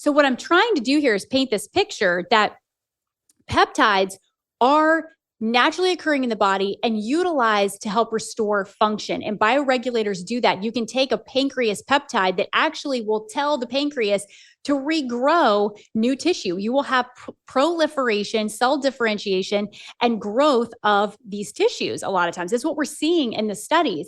So what I'm trying to do here is paint this picture that peptides are naturally occurring in the body and utilized to help restore function. And bioregulators do that. You can take a pancreas peptide that actually will tell the pancreas to regrow new tissue. You will have proliferation, cell differentiation, and growth of these tissues a lot of times. That's what we're seeing in the studies.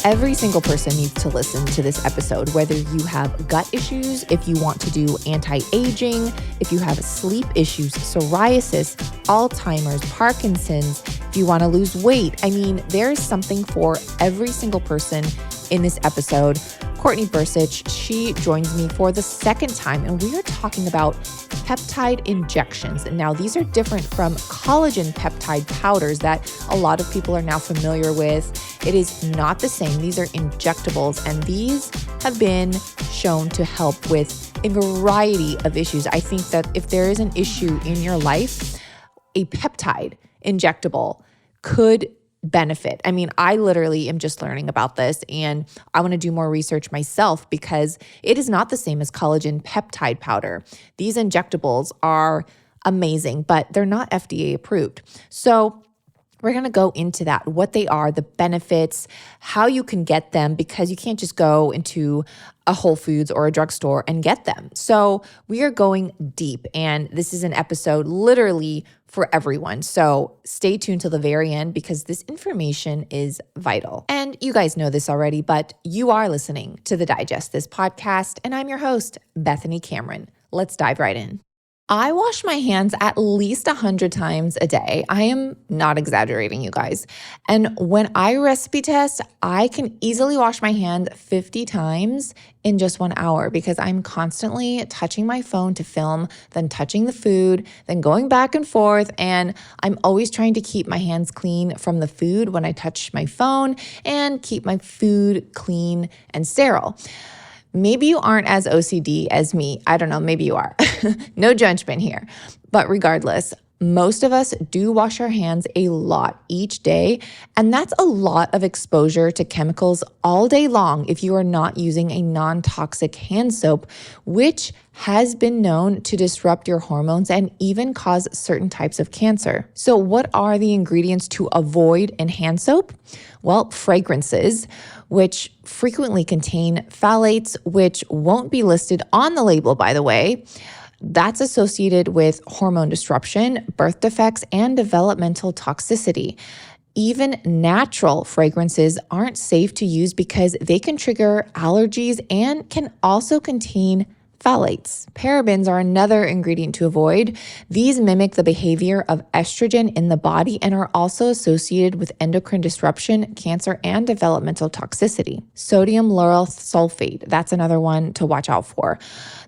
Every single person needs to listen to this episode, whether you have gut issues, if you want to do anti-aging, if you have sleep issues, psoriasis, Alzheimer's, Parkinson's, if you want to lose weight. I mean, there's something for every single person in this episode. Courtney Bursich, she joins me for the second time, and we are talking about peptide injections. Now, these are different from collagen peptide powders that a lot of people are now familiar with. It is not the same. These are injectables, and these have been shown to help with a variety of issues. I think that if there is an issue in your life, a peptide injectable could benefit. I mean, I literally am just learning about this, and I want to do more research myself because it is not the same as collagen peptide powder. These injectables are amazing, but they're not FDA approved. So we're going to go into that, what they are, the benefits, how you can get them, because you can't just go into a Whole Foods or a drugstore and get them. So we are going deep, and this is an episode literally for everyone. So stay tuned till the very end because this information is vital. And you guys know this already, but you are listening to the Digest This podcast, and I'm your host, Bethany Cameron. Let's dive right in. I wash my hands at least 100 times a day. I am not exaggerating, you guys. And when I recipe test, I can easily wash my hand 50 times in just 1 hour because I'm constantly touching my phone to film, then touching the food, then going back and forth. And I'm always trying to keep my hands clean from the food when I touch my phone and keep my food clean and sterile. Maybe you aren't as OCD as me. I don't know, maybe you are. No judgment here. But regardless, most of us do wash our hands a lot each day, and that's a lot of exposure to chemicals all day long if you are not using a non-toxic hand soap, which has been known to disrupt your hormones and even cause certain types of cancer. So what are the ingredients to avoid in hand soap? Well, fragrances, which frequently contain phthalates, which won't be listed on the label, by the way. That's associated with hormone disruption, birth defects, and developmental toxicity. Even natural fragrances aren't safe to use because they can trigger allergies and can also contain phthalates. Parabens are another ingredient to avoid. These mimic the behavior of estrogen in the body and are also associated with endocrine disruption, cancer, and developmental toxicity. Sodium lauryl sulfate, that's another one to watch out for.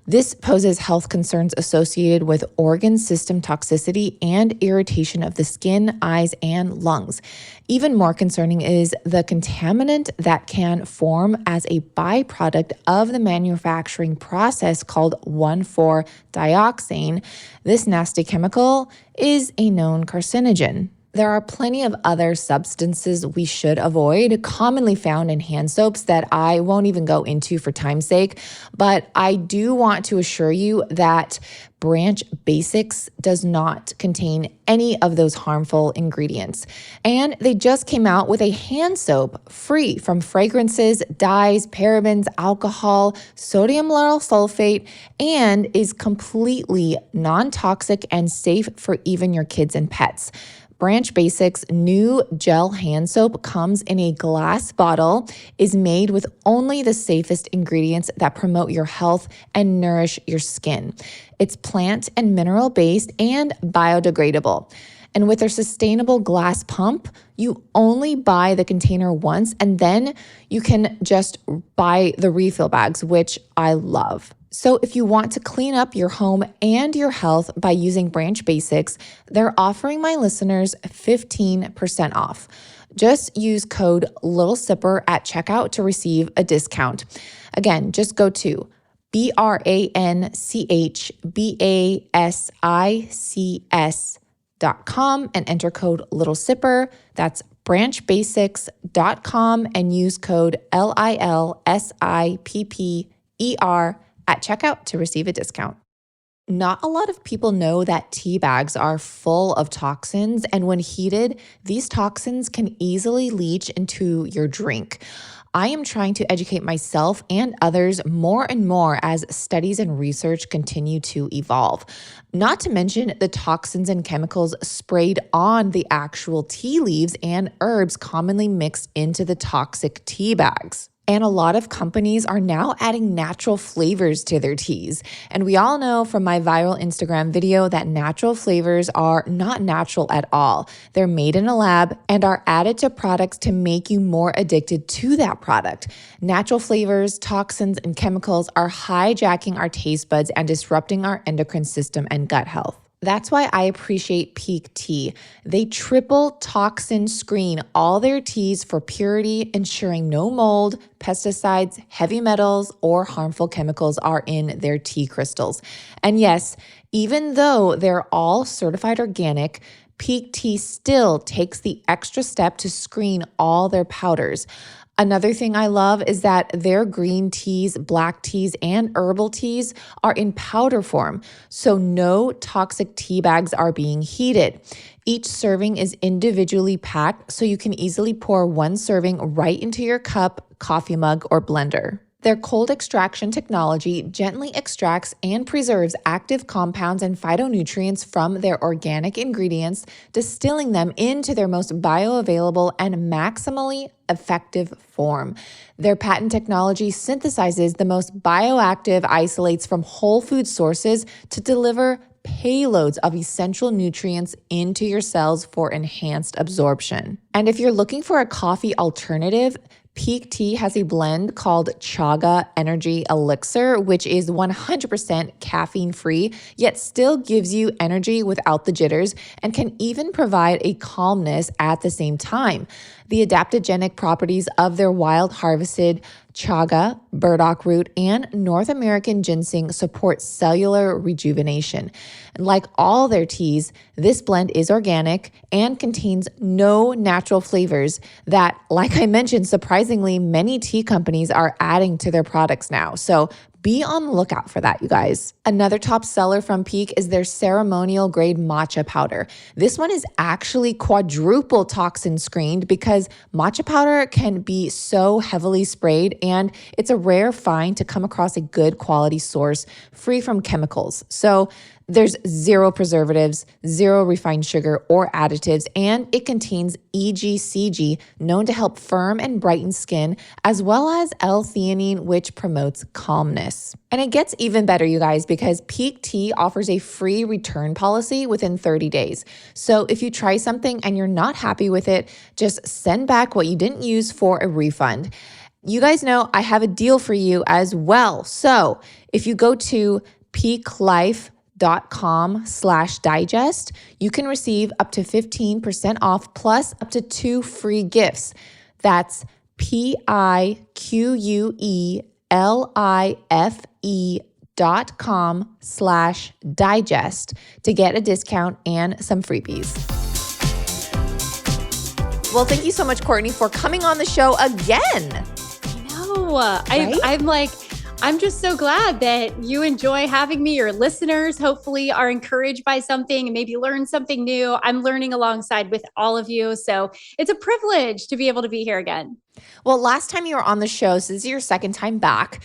This poses health concerns associated with organ system toxicity and irritation of the skin, eyes, and lungs. Even more concerning is the contaminant that can form as a byproduct of the manufacturing process called 1,4-dioxane. This nasty chemical is a known carcinogen. There are plenty of other substances we should avoid, commonly found in hand soaps that I won't even go into for time's sake, but I do want to assure you that Branch Basics does not contain any of those harmful ingredients. And they just came out with a hand soap free from fragrances, dyes, parabens, alcohol, sodium lauryl sulfate, and is completely non-toxic and safe for even your kids and pets. Branch Basics' new gel hand soap comes in a glass bottle, is made with only the safest ingredients that promote your health and nourish your skin. It's plant and mineral based and biodegradable. And with their sustainable glass pump, you only buy the container once and then you can just buy the refill bags, which I love. So if you want to clean up your home and your health by using Branch Basics, they're offering my listeners 15% off. Just use code LITTLESIPPER at checkout to receive a discount. Again, just go to BRANCHBASICS.com and enter code LITTLESIPPER. That's branchbasics.com and use code LILSIPPER at checkout to receive a discount. Not a lot of people know that tea bags are full of toxins, and when heated, these toxins can easily leach into your drink. I am trying to educate myself and others more and more as studies and research continue to evolve. Not to mention the toxins and chemicals sprayed on the actual tea leaves and herbs commonly mixed into the toxic tea bags. And a lot of companies are now adding natural flavors to their teas. And we all know from my viral Instagram video that natural flavors are not natural at all. They're made in a lab and are added to products to make you more addicted to that product. Natural flavors, toxins, and chemicals are hijacking our taste buds and disrupting our endocrine system and gut health. That's why I appreciate Pique Tea. They triple toxin screen all their teas for purity, ensuring no mold, pesticides, heavy metals, or harmful chemicals are in their tea crystals. And yes, even though they're all certified organic, Pique Tea still takes the extra step to screen all their powders. Another thing I love is that their green teas, black teas, and herbal teas are in powder form, so no toxic tea bags are being heated. Each serving is individually packed, so you can easily pour one serving right into your cup, coffee mug, or blender. Their cold extraction technology gently extracts and preserves active compounds and phytonutrients from their organic ingredients, distilling them into their most bioavailable and maximally effective form. Their patent technology synthesizes the most bioactive isolates from whole food sources to deliver payloads of essential nutrients into your cells for enhanced absorption. And if you're looking for a coffee alternative, Pique Tea has a blend called Chaga Energy Elixir, which is 100% caffeine-free, yet still gives you energy without the jitters and can even provide a calmness at the same time. The adaptogenic properties of their wild harvested chaga, burdock root, and North American ginseng support cellular rejuvenation. And like all their teas, this blend is organic and contains no natural flavors that, like I mentioned, surprisingly, many tea companies are adding to their products now. So be on the lookout for that, you guys. Another top seller from Pique is their ceremonial grade matcha powder. This one is actually quadruple toxin screened because matcha powder can be so heavily sprayed, and it's a rare find to come across a good quality source free from chemicals. So there's zero preservatives, zero refined sugar or additives, and it contains EGCG, known to help firm and brighten skin, as well as L-theanine, which promotes calmness. And it gets even better, you guys, because Pique Tea offers a free return policy within 30 days. So if you try something and you're not happy with it, just send back what you didn't use for a refund. You guys know I have a deal for you as well. So if you go to peaklife.com/digest, you can receive up to 15% off plus up to 2 free gifts. That's PIQUELIFE.com/digest to get a discount and some freebies. Well, thank you so much, Courtney, for coming on the show again. I'm just so glad that you enjoy having me. Your listeners hopefully are encouraged by something and maybe learn something new. I'm learning alongside with all of you. So it's a privilege to be able to be here again. Well, last time you were on the show, so this is your second time back,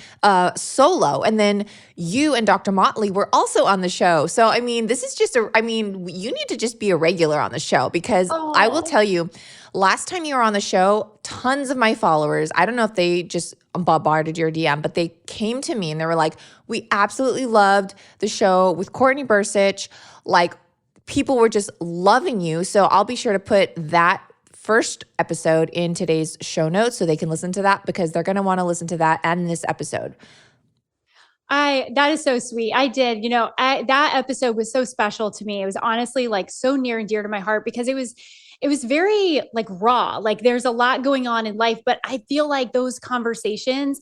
solo. And then you and Dr. Motley were also on the show. So, I mean, this is just you need to just be a regular on the show because I will tell you, last time you were on the show, tons of my followers, I don't know if they just bombarded your DM, but they came to me and they were like, we absolutely loved the show with Courtney Bursich. Like, people were just loving you. So I'll be sure to put that first episode in today's show notes so they can listen to that because they're going to want to listen to that and this episode. That is so sweet. I did, that episode was so special to me. It was honestly like so near and dear to my heart because it was very like raw. Like there's a lot going on in life, but I feel like those conversations,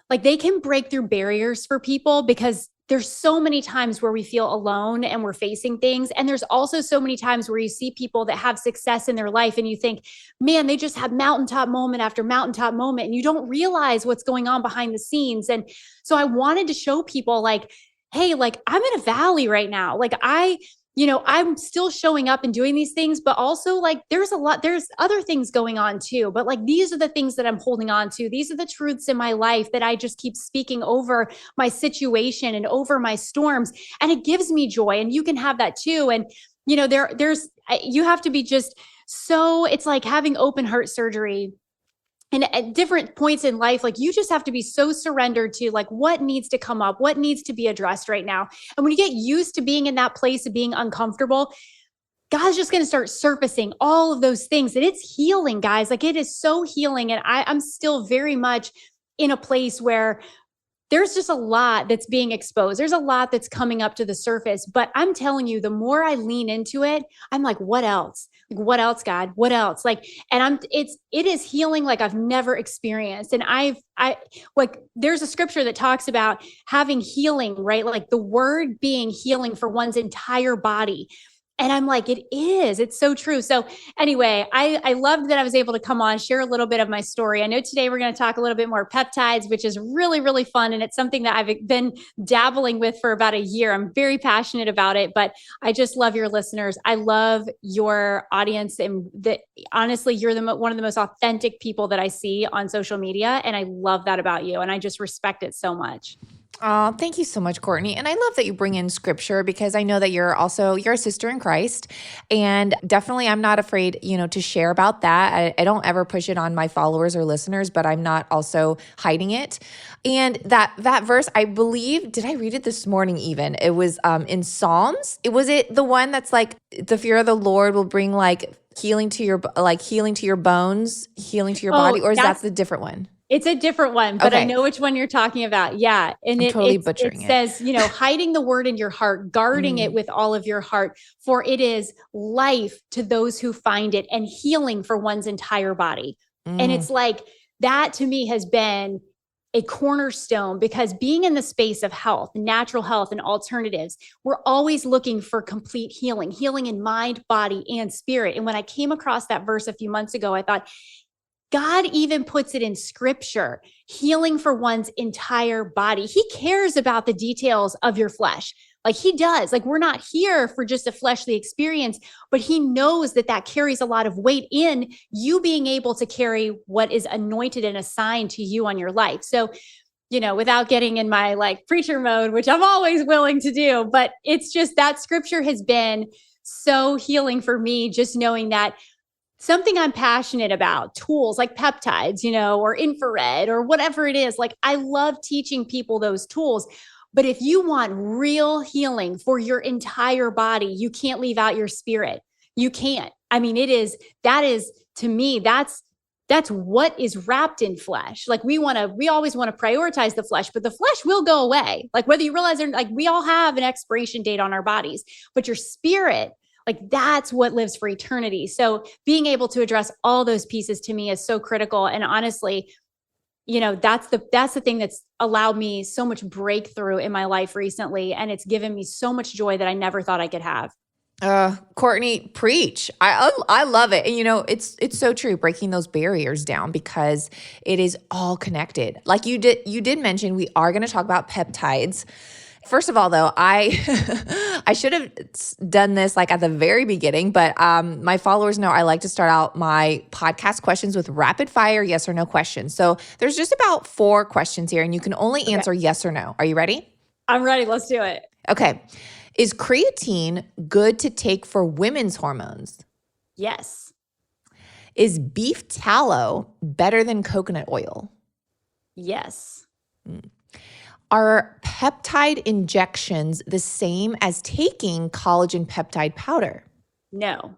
like they can break through barriers for people because there's so many times where we feel alone and we're facing things. And there's also so many times where you see people that have success in their life and you think, man, they just have mountaintop moment after mountaintop moment. And you don't realize what's going on behind the scenes. And so I wanted to show people like, hey, like I'm in a valley right now. Like I'm still showing up and doing these things, but also like there's other things going on too. But like these are the things that I'm holding on to. These are the truths in my life that I just keep speaking over my situation and over my storms. And it gives me joy. And you can have that too. And you have to be it's like having open heart surgery. And at different points in life, like you just have to be so surrendered to like what needs to come up, what needs to be addressed right now. And when you get used to being in that place of being uncomfortable, God's just going to start surfacing all of those things. And it's healing, guys. Like it is so healing. And I'm still very much in a place where there's just a lot that's being exposed. There's a lot that's coming up to the surface. But I'm telling you, the more I lean into it, I'm like, what else? Like, what else, God? What else? Like, and it is healing like I've never experienced. And there's a scripture that talks about having healing, right? Like the word being healing for one's entire body. And I'm like, it's so true. So anyway, I loved that I was able to come on, share a little bit of my story. I know today we're going to talk a little bit more peptides, which is really, really fun. And it's something that I've been dabbling with for about a year. I'm very passionate about it, but I just love your listeners. I love your audience, and honestly, you're one of the most authentic people that I see on social media. And I love that about you. And I just respect it so much. Oh, thank you so much, Courtney. And I love that you bring in scripture because I know that you're a sister in Christ. And definitely I'm not afraid, to share about that. I don't ever push it on my followers or listeners, but I'm not also hiding it. And that verse, I believe, did I read it this morning even? It was in Psalms. Was it the one that's like, the fear of the Lord will bring like healing to your bones, healing to your body? Or is that the different one? It's a different one, but okay. I know which one you're talking about. Yeah. And I'm totally butchering it. It says, hiding the word in your heart, guarding it with all of your heart, for it is life to those who find it and healing for one's entire body. And it's like, that to me has been a cornerstone, because being in the space of health, natural health and alternatives, we're always looking for complete healing in mind, body, and spirit. And when I came across that verse a few months ago, I thought, God even puts it in scripture, healing for one's entire body. He cares about the details of your flesh. Like he does. Like we're not here for just a fleshly experience, but he knows that carries a lot of weight in you being able to carry what is anointed and assigned to you on your life. So, without getting in my like preacher mode, which I'm always willing to do, but it's just that scripture has been so healing for me, just knowing that something I'm passionate about, tools like peptides, or infrared or whatever it is. Like I love teaching people those tools. But if you want real healing for your entire body, you can't leave out your spirit. You can't. I mean, that is to me, that's what is wrapped in flesh. Like we always want to prioritize the flesh, but the flesh will go away. Like whether you realize it, like we all have an expiration date on our bodies, but your spirit, like that's what lives for eternity. So being able to address all those pieces to me is so critical. And honestly, that's the thing that's allowed me so much breakthrough in my life recently. And it's given me so much joy that I never thought I could have. Courtney, preach. I love it. And it's so true, breaking those barriers down, because it is all connected. Like you did mention, we are going to talk about peptides. First of all, though, I should have done this like at the very beginning, but my followers know I like to start out my podcast questions with rapid fire yes or no questions. So there's just about 4 questions here, and you can only answer yes or no. Are you ready? I'm ready. Let's do it. Okay. Is creatine good to take for women's hormones? Yes. Is beef tallow better than coconut oil? Yes. Are peptide injections the same as taking collagen peptide powder? No.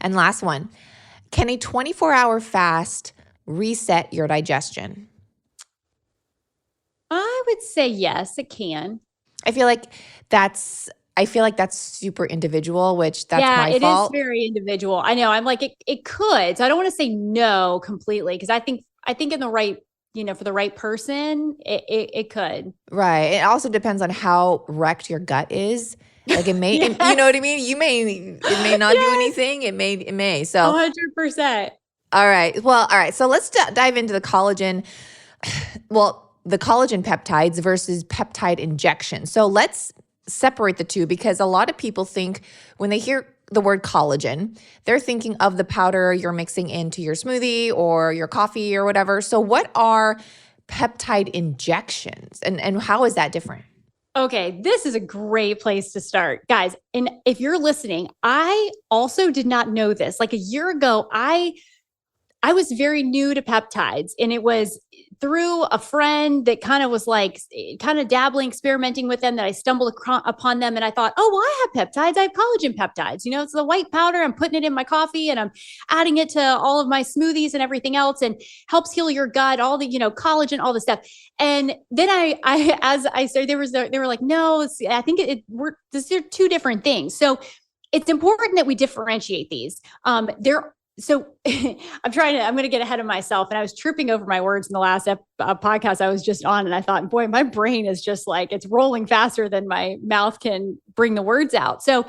And last one, can a 24-hour fast reset your digestion? I would say yes, it can. I feel like that's super individual, which that's my fault. It is very individual. I know. I'm like, it could. So I don't want to say no completely, because I think in the right for the right person, it could. Right. It also depends on how wrecked your gut is. Like it may, Yes. you know what I mean? It may not do anything. It may. So 100%. all right. Well, all right. So let's dive into the collagen. Well, the collagen peptides versus peptide injection. So let's separate the two, because a lot of people think when they hear the word collagen, they're thinking of the powder you're mixing into your smoothie or your coffee or whatever. So what are peptide injections and how is that different? Okay, this is a great place to start. Guys, and if you're listening, I also did not know this. Like a year ago, I was very new to peptides, and it was through a friend that kind of was like kind of dabbling, experimenting with them, that I stumbled upon them. And I thought, oh, well, I have peptides. I have collagen peptides. It's the white powder. I'm putting it in my coffee and I'm adding it to all of my smoothies and everything else, and helps heal your gut, all the, collagen, all the stuff. And then I as I started, they were like, no, I think these are two different things. So it's important that we differentiate these. So I'm going to get ahead of myself, and I was tripping over my words in the last podcast I was just on. And I thought, boy, my brain is just like, it's rolling faster than my mouth can bring the words out. So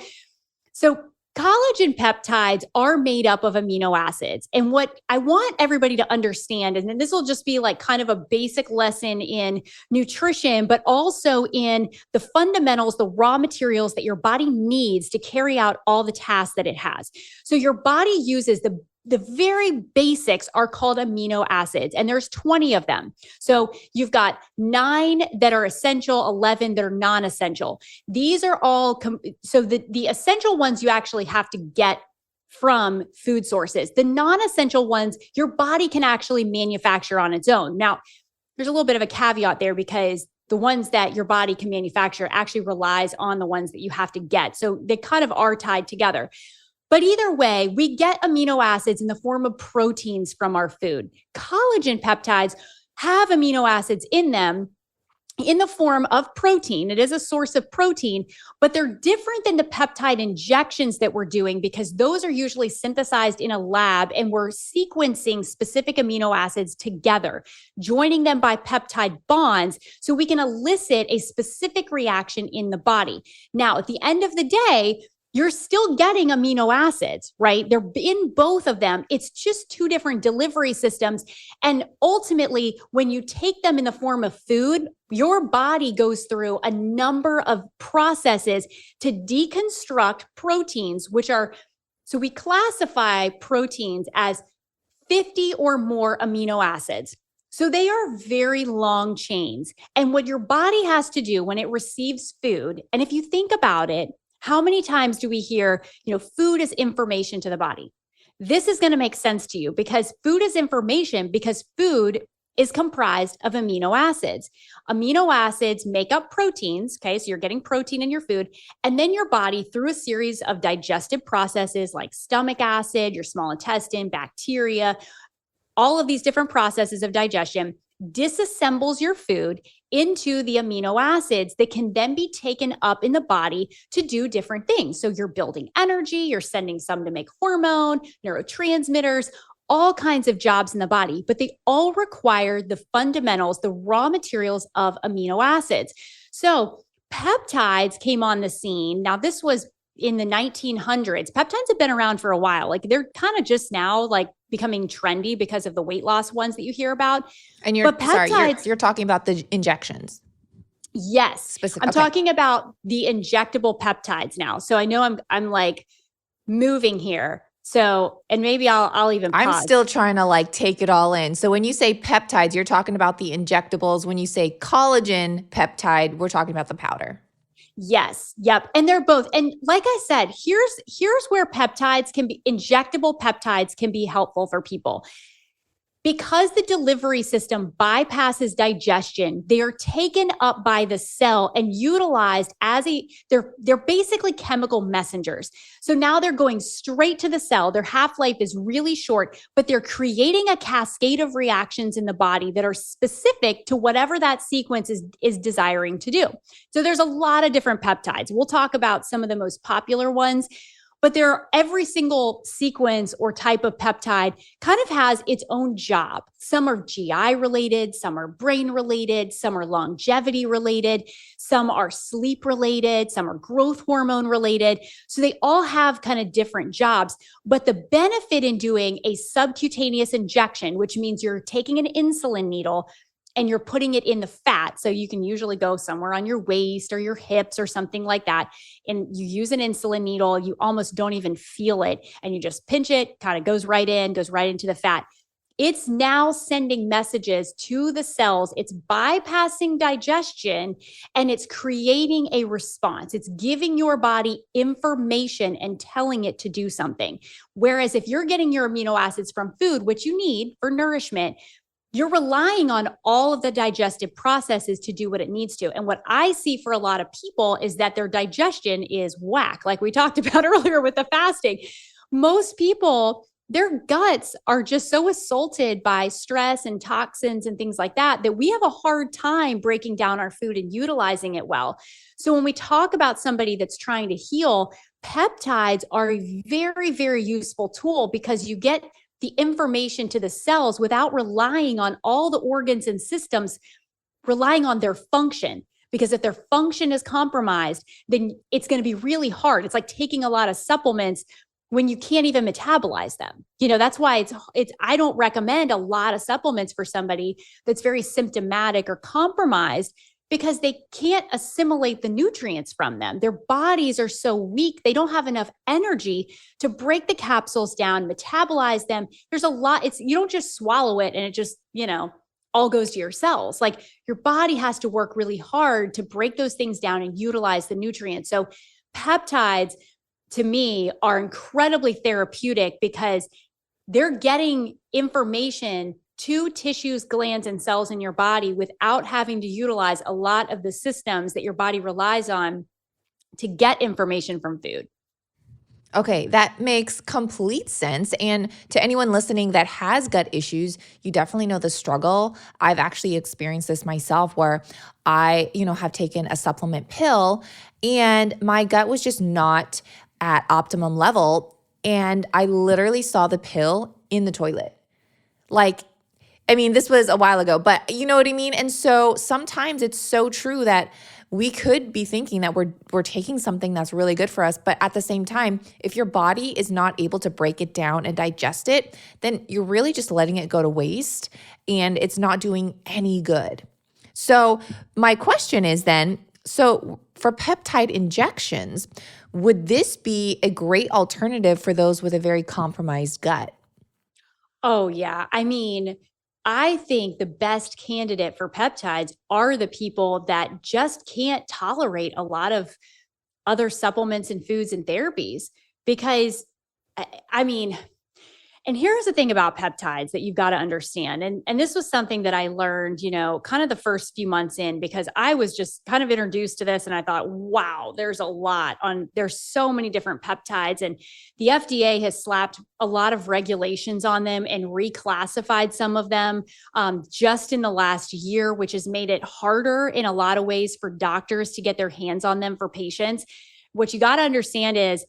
collagen peptides are made up of amino acids. And what I want everybody to understand, and then this will just be like kind of a basic lesson in nutrition, but also in the fundamentals, the raw materials that your body needs to carry out all the tasks that it has. So your body uses the very basics are called amino acids, and there's 20 of them. So you've got 9 that are essential, 11 that are non-essential. These are all, so the essential ones you actually have to get from food sources. The non-essential ones, your body can actually manufacture on its own. Now, there's a little bit of a caveat there, because the ones that your body can manufacture actually relies on the ones that you have to get. So they kind of are tied together. But either way, we get amino acids in the form of proteins from our food. Collagen peptides have amino acids in them in the form of protein. It is a source of protein, but they're different than the peptide injections that we're doing, because those are usually synthesized in a lab, and we're sequencing specific amino acids together, joining them by peptide bonds so we can elicit a specific reaction in the body. Now, at the end of the day, you're still getting amino acids, right? They're in both of them. It's just two different delivery systems. And ultimately, when you take them in the form of food, your body goes through a number of processes to deconstruct proteins, so we classify proteins as 50 or more amino acids. So they are very long chains. And what your body has to do when it receives food, and if you think about it, how many times do we hear, food is information to the body? This is going to make sense to you, because food is information, because food is comprised of amino acids. Amino acids make up proteins. Okay. So you're getting protein in your food, and then your body, through a series of digestive processes like stomach acid, your small intestine, bacteria, all of these different processes of digestion, disassembles your food into the amino acids that can then be taken up in the body to do different things. So you're building energy, you're sending some to make hormone, neurotransmitters, all kinds of jobs in the body, but they all require the fundamentals, the raw materials of amino acids. So peptides came on the scene. Now, this was in the 1900s. Peptides have been around for a while. Like they're kind of just now like becoming trendy because of the weight loss ones that you hear about. And you're talking about the injections. Yes. Specific. I'm okay. talking about the injectable peptides now. So I know I'm like moving here. So, and maybe I'll even pause. I'm still trying to like take it all in. So when you say peptides, you're talking about the injectables. When you say collagen peptide, we're talking about the powder. Yes. Yep. And they're both. And like I said, here's where injectable peptides can be helpful for people. Because the delivery system bypasses digestion, they are taken up by the cell and utilized as they're basically chemical messengers. So now they're going straight to the cell. Their half-life is really short, but they're creating a cascade of reactions in the body that are specific to whatever that sequence is desiring to do. So there's a lot of different peptides. We'll talk about some of the most popular ones. But every single sequence or type of peptide kind of has its own job. Some are GI related, some are brain related, some are longevity related, some are sleep related, some are growth hormone related. So they all have kind of different jobs. But the benefit in doing a subcutaneous injection, which means you're taking an insulin needle and you're putting it in the fat. So you can usually go somewhere on your waist or your hips or something like that. And you use an insulin needle, you almost don't even feel it. And you just pinch it, kind of goes right into the fat. It's now sending messages to the cells. It's bypassing digestion and it's creating a response. It's giving your body information and telling it to do something. Whereas if you're getting your amino acids from food, which you need for nourishment, you're relying on all of the digestive processes to do what it needs to. And what I see for a lot of people is that their digestion is whack, like we talked about earlier with the fasting. Most people, their guts are just so assaulted by stress and toxins and things like that, that we have a hard time breaking down our food and utilizing it well. So when we talk about somebody that's trying to heal, peptides are a very, very useful tool because you get the information to the cells without relying on all the organs and systems, relying on their function. Because if their function is compromised, then it's going to be really hard. It's like taking a lot of supplements when you can't even metabolize them. That's why I don't recommend a lot of supplements for somebody that's very symptomatic or compromised, because they can't assimilate the nutrients from them. Their bodies are so weak, they don't have enough energy to break the capsules down, metabolize them. There's a lot, you don't just swallow it and it just, all goes to your cells. Like your body has to work really hard to break those things down and utilize the nutrients. So peptides, to me, are incredibly therapeutic because they're getting information to tissues, glands, and cells in your body without having to utilize a lot of the systems that your body relies on to get information from food. Okay, that makes complete sense. And to anyone listening that has gut issues, you definitely know the struggle. I've actually experienced this myself where I, have taken a supplement pill and my gut was just not at optimum level. And I literally saw the pill in the toilet. This was a while ago, but you know what I mean? And so sometimes it's so true that we could be thinking that we're taking something that's really good for us, but at the same time, if your body is not able to break it down and digest it, then you're really just letting it go to waste and it's not doing any good. So my question is then, so for peptide injections, would this be a great alternative for those with a very compromised gut? Oh, yeah. I think the best candidate for peptides are the people that just can't tolerate a lot of other supplements and foods and therapies. Because, and here's the thing about peptides that you've got to understand. And this was something that I learned, kind of the first few months in, because I was just kind of introduced to this and I thought, wow, there's so many different peptides, and the FDA has slapped a lot of regulations on them and reclassified some of them just in the last year, which has made it harder in a lot of ways for doctors to get their hands on them for patients. What you got to understand is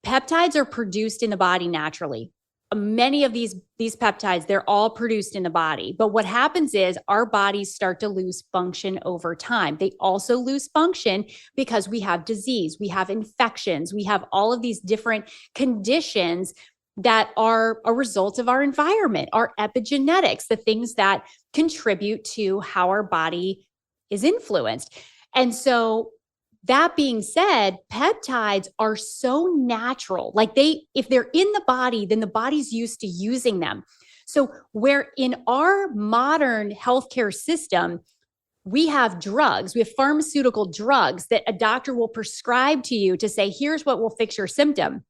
peptides are produced in the body naturally. Many of these peptides, they're all produced in the body. But what happens is our bodies start to lose function over time. They also lose function because we have disease, we have infections, we have all of these different conditions that are a result of our environment, our epigenetics, the things that contribute to how our body is influenced. And so that being said, peptides are so natural. If they're in the body, then the body's used to using them. So where in our modern healthcare system, we have drugs, we have pharmaceutical drugs that a doctor will prescribe to you to say, here's what will fix your symptom.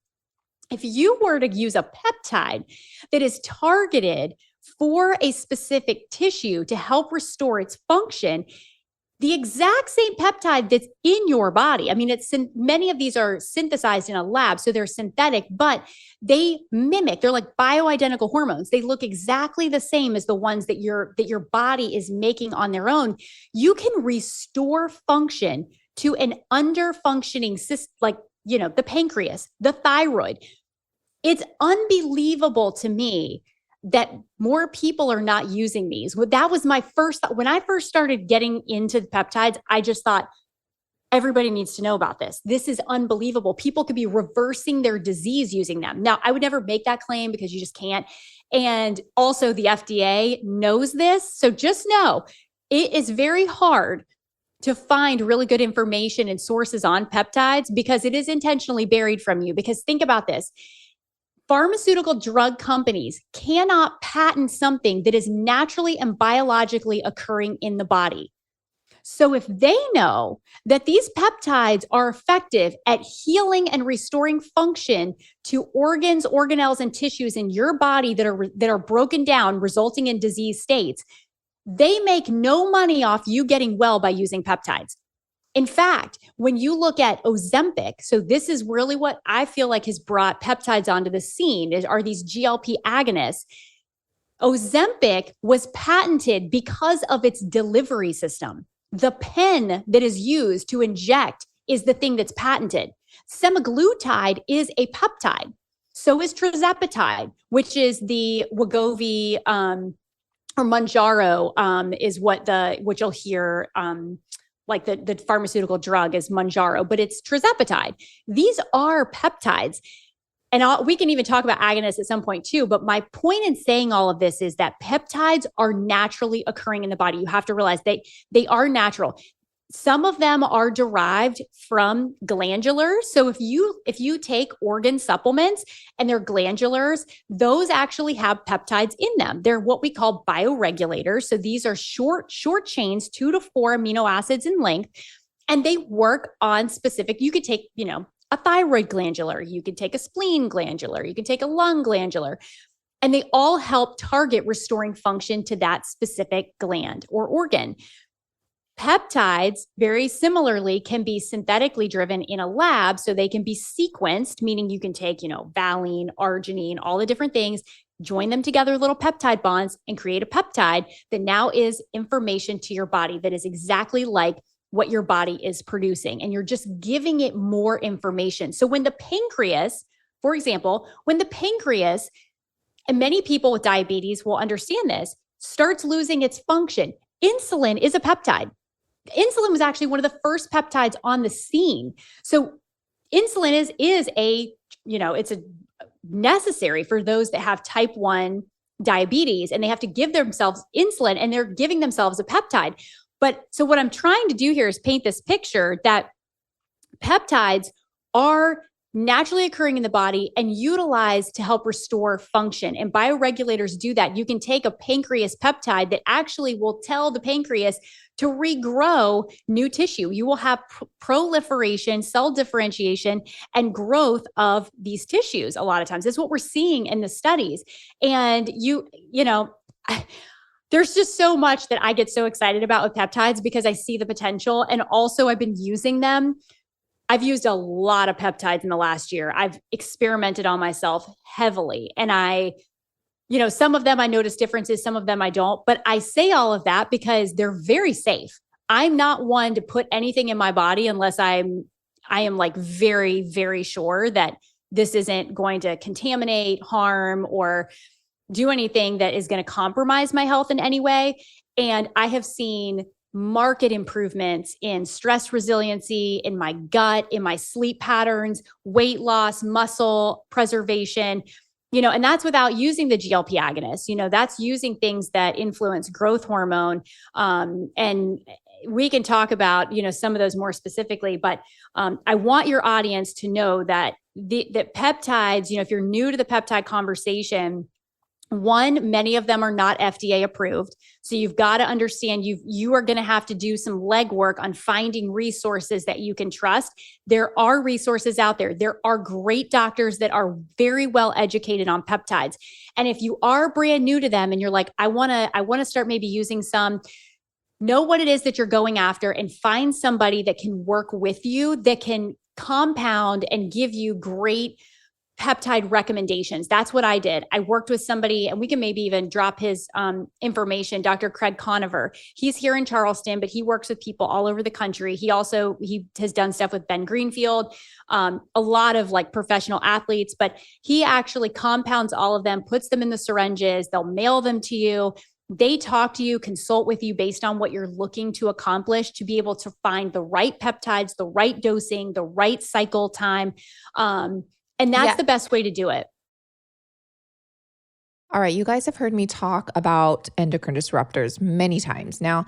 If you were to use a peptide that is targeted for a specific tissue to help restore its function, the exact same peptide that's in your body. Many of these are synthesized in a lab, so they're synthetic, but they're like bioidentical hormones. They look exactly the same as the ones that your body is making on their own. You can restore function to an under-functioning system, the pancreas, the thyroid. It's unbelievable to me that more people are not using these. That was my first thought. When I first started getting into the peptides, I just thought, everybody needs to know about this. This is unbelievable. People could be reversing their disease using them. Now, I would never make that claim because you just can't. And also the FDA knows this. So just know it is very hard to find really good information and sources on peptides because it is intentionally buried from you. Because think about this. Pharmaceutical drug companies cannot patent something that is naturally and biologically occurring in the body. So if they know that these peptides are effective at healing and restoring function to organs, organelles, and tissues in your body that are broken down, resulting in disease states, they make no money off you getting well by using peptides. In fact, when you look at Ozempic, so this is really what I feel like has brought peptides onto the scene, are these GLP agonists. Ozempic was patented because of its delivery system. The pen that is used to inject is the thing that's patented. Semaglutide is a peptide. So is tirzepatide, which is the Wegovy or Mounjaro is what you'll hear like the pharmaceutical drug is Mounjaro, but it's tirzepatide. These are peptides. And we can even talk about agonists at some point too. But my point in saying all of this is that peptides are naturally occurring in the body. You have to realize they are natural. Some of them are derived from glandulars. So if you take organ supplements and they're glandulars, those actually have peptides in them. They're what we call bioregulators. So these are short chains, 2 to 4 amino acids in length, and they work on specific. You could take, a thyroid glandular, you can take a spleen glandular, you can take a lung glandular, and they all help target restoring function to that specific gland or organ. Peptides, very similarly, can be synthetically driven in a lab, so they can be sequenced, meaning you can take, valine, arginine, all the different things, join them together, little peptide bonds, and create a peptide that now is information to your body that is exactly like what your body is producing. And you're just giving it more information. So when the pancreas, for example, and many people with diabetes will understand this, starts losing its function, insulin is a peptide. Insulin was actually one of the first peptides on the scene. So insulin is it's a necessary for those that have type 1 diabetes, and they have to give themselves insulin, and they're giving themselves a peptide. But so what I'm trying to do here is paint this picture that peptides are naturally occurring in the body and utilized to help restore function. And bioregulators do that. You can take a pancreas peptide that actually will tell the pancreas to regrow new tissue. You will have proliferation, cell differentiation, and growth of these tissues. A lot of times, that's what we're seeing in the studies. And there's just so much that I get so excited about with peptides because I see the potential. And also I've been using them. I've used a lot of peptides in the last year. I've experimented on myself heavily. And some of them I notice differences, some of them I don't. But I say all of that because they're very safe. I'm not one to put anything in my body unless I am like very, very sure that this isn't going to contaminate, harm, or do anything that is going to compromise my health in any way. And I have seen marked improvements in stress resiliency, in my gut, in my sleep patterns, weight loss, muscle preservation, and that's without using the GLP agonists. That's using things that influence growth hormone. And we can talk about, some of those more specifically, but I want your audience to know that that peptides, if you're new to the peptide conversation, one, many of them are not FDA approved. So you've got to understand you are going to have to do some legwork on finding resources that you can trust. There are resources out there. There are great doctors that are very well educated on peptides. And if you are brand new to them and you're like, I want to start maybe using some, know what it is that you're going after and find somebody that can work with you, that can compound and give you great peptide recommendations. That's what I did. I worked with somebody, and we can maybe even drop his information, Dr. Craig Conover. He's here in Charleston, but he works with people all over the country. He has done stuff with Ben Greenfield, a lot of like professional athletes, but he actually compounds all of them, puts them in the syringes. They'll mail them to you. They talk to you, consult with you based on what you're looking to accomplish, to be able to find the right peptides, the right dosing, the right cycle time. And that's the best way to do it. All right, you guys have heard me talk about endocrine disruptors many times. Now,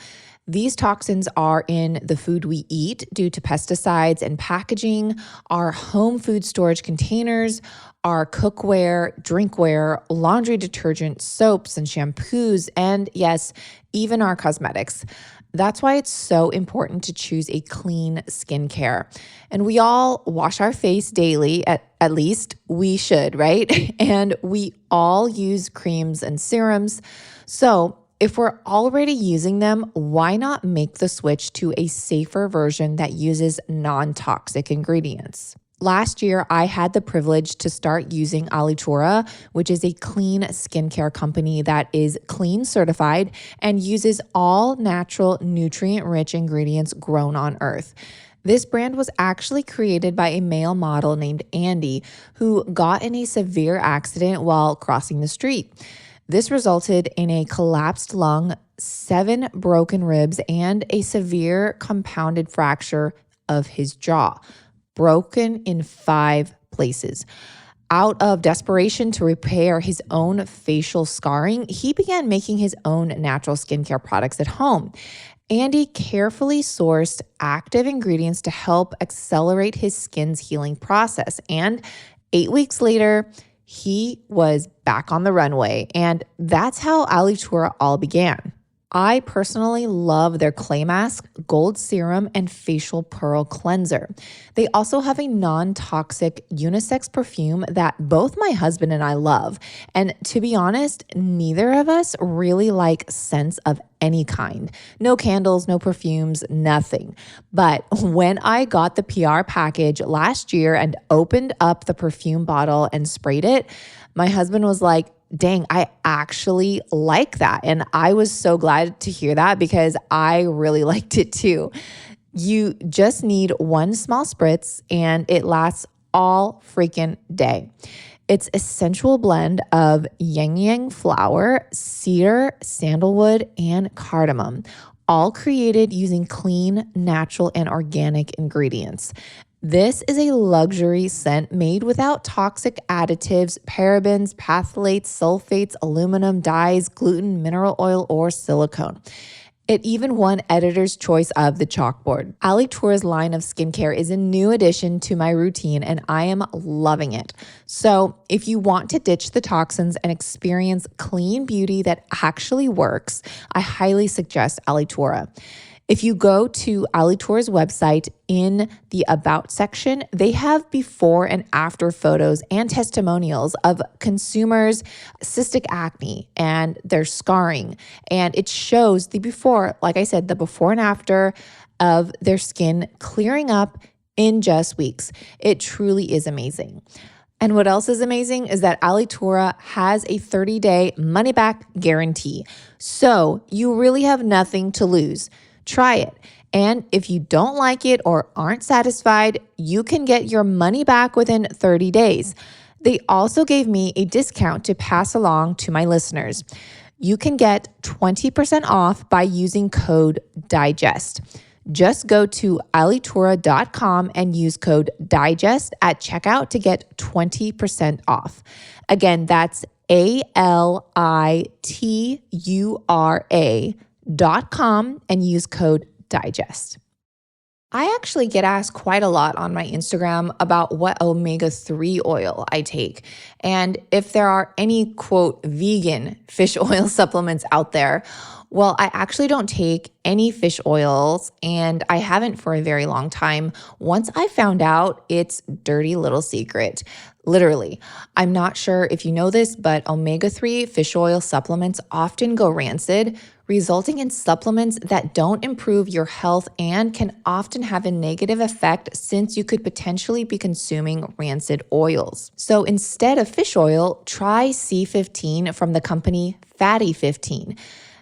these toxins are in the food we eat due to pesticides and packaging, our home food storage containers, our cookware, drinkware, laundry detergent, soaps and shampoos, and yes, even our cosmetics. That's why it's so important to choose a clean skincare. And we all wash our face daily, at least we should, right? And we all use creams and serums. So if we're already using them, why not make the switch to a safer version that uses non-toxic ingredients? Last year, I had the privilege to start using Alitura, which is a clean skincare company that is clean certified and uses all natural, nutrient-rich ingredients grown on Earth. This brand was actually created by a male model named Andy, who got in a severe accident while crossing the street. This resulted in a collapsed lung, 7 broken ribs, and a severe compounded fracture of his jaw. Broken in 5 places. Out of desperation to repair his own facial scarring, he began making his own natural skincare products at home. Andy carefully sourced active ingredients to help accelerate his skin's healing process. And 8 weeks later, he was back on the runway. And that's how Alitura all began. I personally love their clay mask, gold serum, and facial pearl cleanser. They also have a non-toxic unisex perfume that both my husband and I love. And to be honest, neither of us really like scents of any kind. No candles, no perfumes, nothing. But when I got the PR package last year and opened up the perfume bottle and sprayed it, my husband was like, dang, I actually like that. And I was so glad to hear that because I really liked it too. You just need 1 small spritz and it lasts all freaking day. It's a sensual blend of yang yang flower, cedar, sandalwood, and cardamom, all created using clean, natural, and organic ingredients. This is a luxury scent made without toxic additives, parabens, phthalates, sulfates, aluminum, dyes, gluten, mineral oil, or silicone. It even won Editor's Choice of the Chalkboard. Alitura's line of skincare is a new addition to my routine, and I am loving it. So if you want to ditch the toxins and experience clean beauty that actually works, I highly suggest Alitura. If you go to Alitura's website, in the About section, they have before and after photos and testimonials of consumers' cystic acne and their scarring. And it shows the before, like I said, the before and after of their skin clearing up in just weeks. It truly is amazing. And what else is amazing is that Alitura has a 30-day money-back guarantee. So you really have nothing to lose. Try it. And if you don't like it or aren't satisfied, you can get your money back within 30 days. They also gave me a discount to pass along to my listeners. You can get 20% off by using code DIGEST. Just go to alitura.com and use code DIGEST at checkout to get 20% off. Again, that's alitura.com and use code DIGEST. I actually get asked quite a lot on my Instagram about what omega-3 oil I take and if there are any, quote, vegan fish oil supplements out there. Well, I actually don't take any fish oils, and I haven't for a very long time. Once I found out, it's dirty little secret. Literally, I'm not sure if you know this, but omega-3 fish oil supplements often go rancid, resulting in supplements that don't improve your health and can often have a negative effect since you could potentially be consuming rancid oils. So instead of fish oil, try C15 from the company Fatty 15.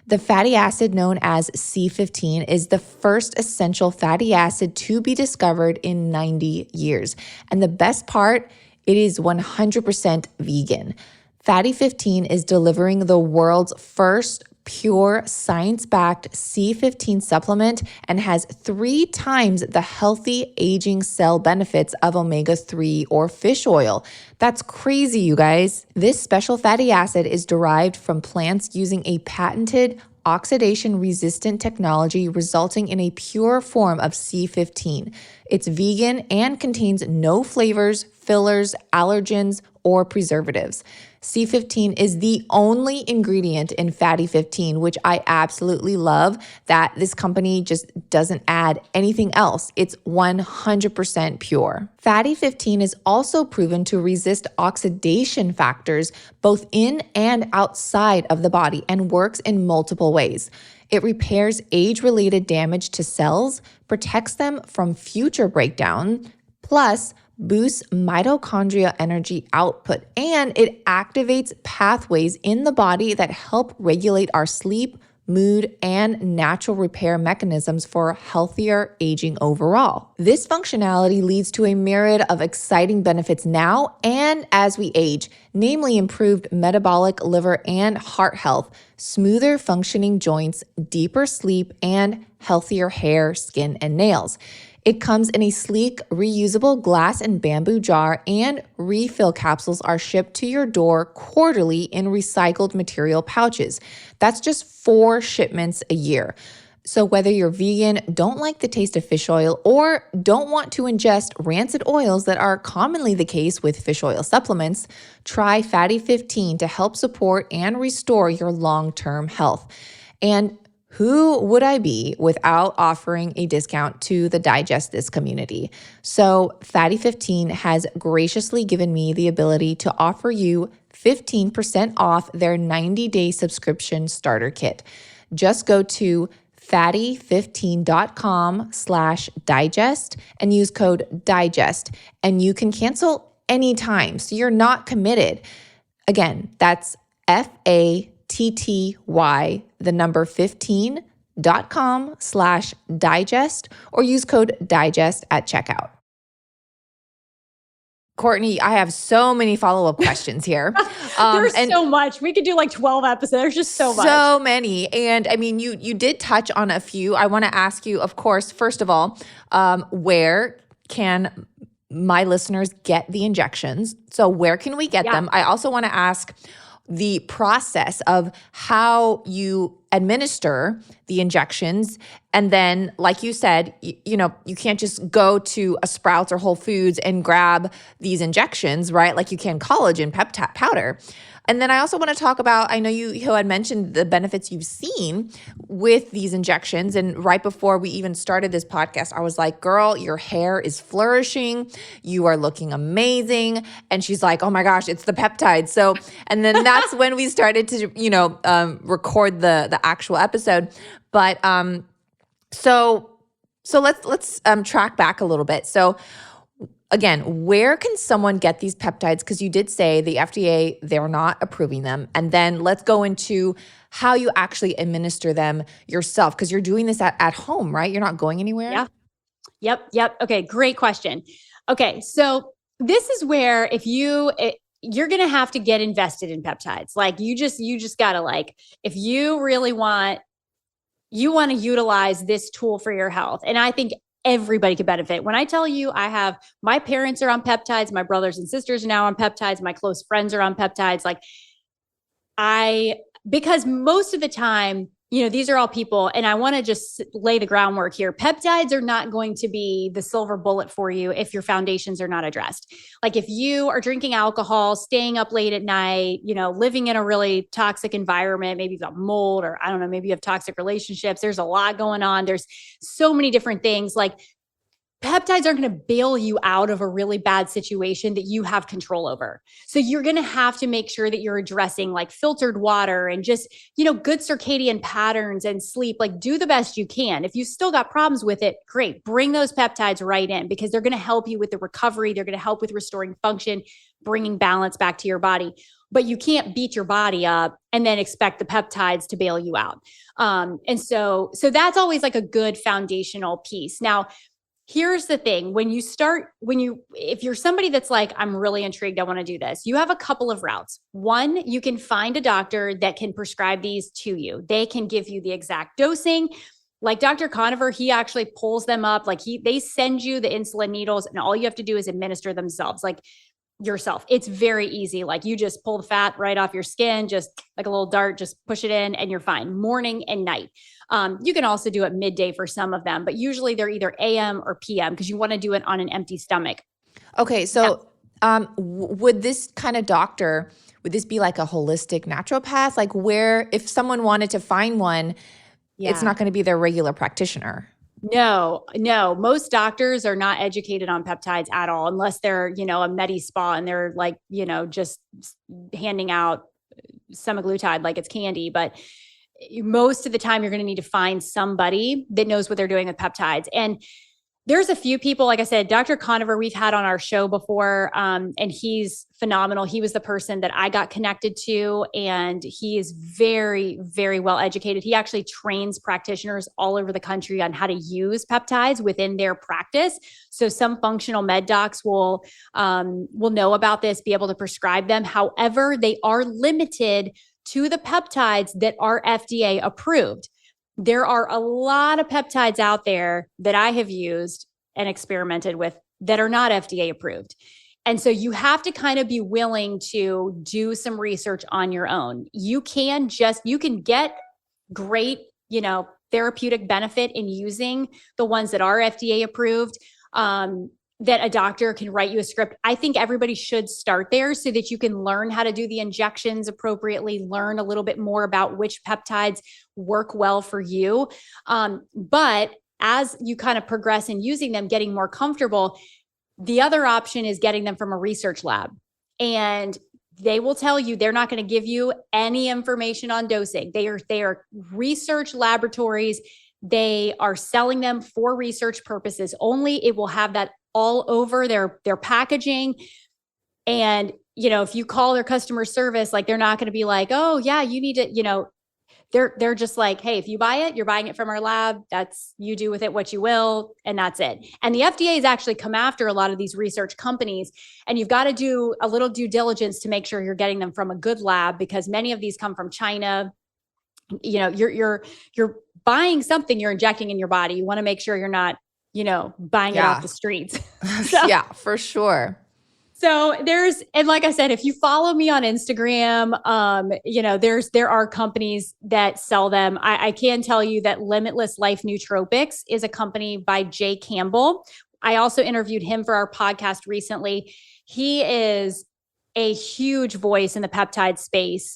The fatty acid known as C15 is the first essential fatty acid to be discovered in 90 years. And the best part, it is 100% vegan. Fatty 15 is delivering the world's first pure science-backed C15 supplement and has 3 times the healthy aging cell benefits of omega-3 or fish oil. That's crazy, you guys. This special fatty acid is derived from plants using a patented oxidation-resistant technology resulting in a pure form of C15. It's vegan and contains no flavors, fillers, allergens, or preservatives. C15 is the only ingredient in Fatty 15, which I absolutely love that this company just doesn't add anything else. It's 100% pure. Fatty 15 is also proven to resist oxidation factors both in and outside of the body and works in multiple ways. It repairs age-related damage to cells, protects them from future breakdown, plus boosts mitochondria energy output, and it activates pathways in the body that help regulate our sleep, mood, and natural repair mechanisms for healthier aging overall. This functionality leads to a myriad of exciting benefits now and as we age, namely improved metabolic, liver, and heart health, smoother functioning joints, deeper sleep, and healthier hair, skin, and nails. It comes in a sleek, reusable glass and bamboo jar, and refill capsules are shipped to your door quarterly in recycled material pouches. That's just 4 shipments a year. So whether you're vegan, don't like the taste of fish oil, or don't want to ingest rancid oils that are commonly the case with fish oil supplements, try Fatty 15 to help support and restore your long-term health. And who would I be without offering a discount to the Digest This community? So Fatty 15 has graciously given me the ability to offer you 15% off their 90-day subscription starter kit. Just go to fatty15.com/digest and use code DIGEST, and you can cancel anytime, so you're not committed. Again, that's FATTY, the number 15.com/digest, or use code DIGEST at checkout. Courtney, I have so many follow-up questions here. There's so much. We could do like 12 episodes. There's just so much. So many. And I mean, you did touch on a few. I want to ask you, of course, first of all, where can my listeners get the injections? So where can we get them? I also want to ask the process of how you administer the injections. And then, like you said, you can't just go to a Sprouts or Whole Foods and grab these injections, right? Like you can collagen peptide powder. And then I also want to talk about, I know you had mentioned the benefits you've seen with these injections. And right before we even started this podcast, I was like, girl, your hair is flourishing. You are looking amazing. And she's like, oh my gosh, it's the peptides. So, and then that's when we started to, record the actual episode. But, so let's track back a little bit. So again, where can someone get these peptides? Because you did say the FDA, they're not approving them. And then let's go into how you actually administer them yourself, because you're doing this at home, right? You're not going anywhere? Yeah. Yep. Okay, great question. Okay, so this is where you're going to have to get invested in peptides. Like you just got to if you really want to utilize this tool for your health. And I think everybody could benefit. When I tell you, my parents are on peptides, my brothers and sisters are now on peptides, my close friends are on peptides. Because most of the time, these are all people, and I want to just lay the groundwork here. Peptides are not going to be the silver bullet for you if your foundations are not addressed. Like if you are drinking alcohol, staying up late at night, living in a really toxic environment, maybe you've got mold, or I don't know, maybe you have toxic relationships. There's a lot going on. There's so many different things. Like peptides aren't going to bail you out of a really bad situation that you have control over. So you're going to have to make sure that you're addressing like filtered water and just, good circadian patterns and sleep. Like do the best you can. If you still got problems with it, great. Bring those peptides right in because they're going to help you with the recovery. They're going to help with restoring function, bringing balance back to your body. But you can't beat your body up and then expect the peptides to bail you out. And so that's always like a good foundational piece. Now, here's the thing. If you're somebody that's like, I'm really intrigued, I want to do this, you have a couple of routes. One, you can find a doctor that can prescribe these to you. They can give you the exact dosing. Like Dr. Conover, he actually pulls them up. Like they send you the insulin needles and all you have to do is administer themselves, like yourself. It's very easy. Like you just pull the fat right off your skin, just like a little dart, just push it in and you're fine, morning and night. You can also do it midday for some of them, but usually they're either AM or PM because you want to do it on an empty stomach. Okay. So would this kind of doctor, would this be like a holistic naturopath? Like where, if someone wanted to find one, it's not going to be their regular practitioner. No. Most doctors are not educated on peptides at all, unless they're, a med spa and they're like, just handing out semaglutide like it's candy. But most of the time you're going to need to find somebody that knows what they're doing with peptides. And there's a few people, like I said, Dr. Conover, we've had on our show before, and he's phenomenal. He was the person that I got connected to, and he is very, very well educated. He actually trains practitioners all over the country on how to use peptides within their practice. So some functional med docs will know about this, be able to prescribe them. However, they are limited to the peptides that are FDA approved. There are a lot of peptides out there that I have used and experimented with that are not FDA approved. And so you have to kind of be willing to do some research on your own. You can get great, therapeutic benefit in using the ones that are FDA approved. That a doctor can write you a script. I think everybody should start there so that you can learn how to do the injections appropriately, learn a little bit more about which peptides work well for you. But as you kind of progress in using them, getting more comfortable, the other option is getting them from a research lab. And they will tell you they're not going to give you any information on dosing. They are research laboratories. They are selling them for research purposes only. It will have that all over their packaging. And, if you call their customer service, like they're not going to be like, oh yeah, you need to, they're just like, hey, if you buy it, you're buying it from our lab. You do with it what you will. And that's it. And the FDA has actually come after a lot of these research companies, and you've got to do a little due diligence to make sure you're getting them from a good lab, because many of these come from China. You're buying something you're injecting in your body. You want to make sure you're not, buying it off the streets. Yeah, for sure. So and like I said, if you follow me on Instagram, there are companies that sell them. I can tell you that Limitless Life Nootropics is a company by Jay Campbell. I also interviewed him for our podcast recently. He is a huge voice in the peptide space.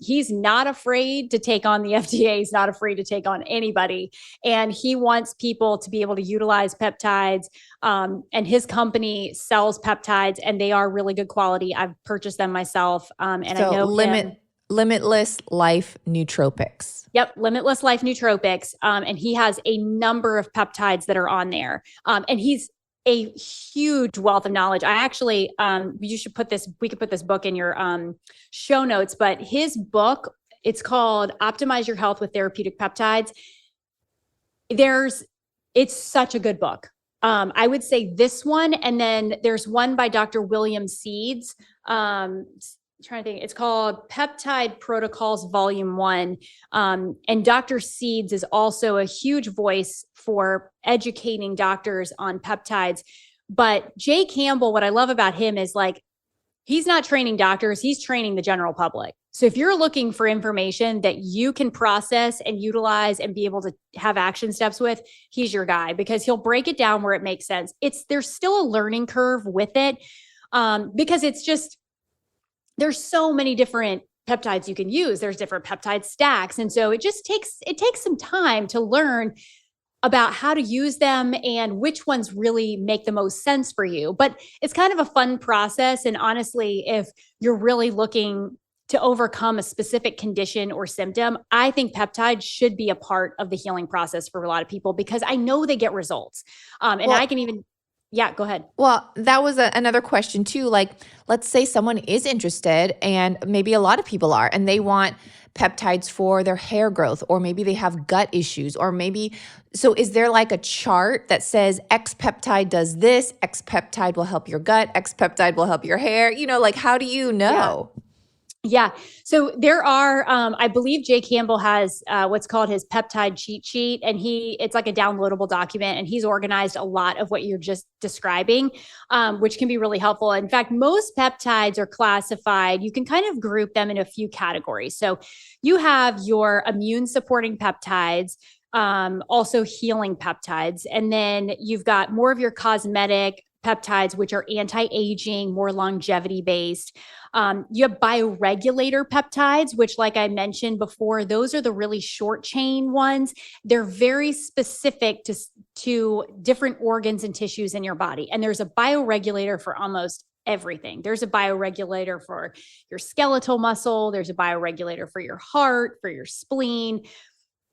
He's not afraid to take on the FDA. He's not afraid to take on anybody. And he wants people to be able to utilize peptides. And his company sells peptides, and they are really good quality. I've purchased them myself. And I know Limitless Life Nootropics. Yep. Limitless Life Nootropics. And he has a number of peptides that are on there. And he's a huge wealth of knowledge. I actually, we could put this book in your show notes, but his book, it's called Optimize Your Health with Therapeutic Peptides. It's such a good book. I would say this one, and then there's one by Dr. William Seeds. Trying to think, it's called Peptide Protocols Volume 1. And Dr. Seeds is also a huge voice for educating doctors on peptides. But Jay Campbell, what I love about him is like, He's not training doctors, he's training the general public. So if you're looking for information that you can process and utilize and be able to have action steps with, he's your guy, because he'll break it down where it makes sense. There's still a learning curve with it, because there's so many different peptides you can use. There's different peptide stacks. And so it takes some time to learn about how to use them and which ones really make the most sense for you. But it's kind of a fun process. And honestly, if you're really looking to overcome a specific condition or symptom, I think peptides should be a part of the healing process for a lot of people, because I know they get results. I can even, yeah, go ahead. Well, that was another question too. Like, let's say someone is interested, and maybe a lot of people are, and they want peptides for their hair growth, or maybe they have gut issues, or maybe, so is there like a chart that says X peptide does this, X peptide will help your gut, X peptide will help your hair? Like, how do you know? Yeah. So there are, I believe Jay Campbell has what's called his peptide cheat sheet, and it's like a downloadable document, and he's organized a lot of what you're just describing, which can be really helpful. In fact, most peptides are classified. You can kind of group them in a few categories. So you have your immune supporting peptides, also healing peptides, and then you've got more of your cosmetic peptides, which are anti-aging, more longevity based. You have bioregulator peptides, which, like I mentioned before, those are the really short chain ones. They're very specific to different organs and tissues in your body. And there's a bioregulator for almost everything. There's a bioregulator for your skeletal muscle. There's a bioregulator for your heart, for your spleen.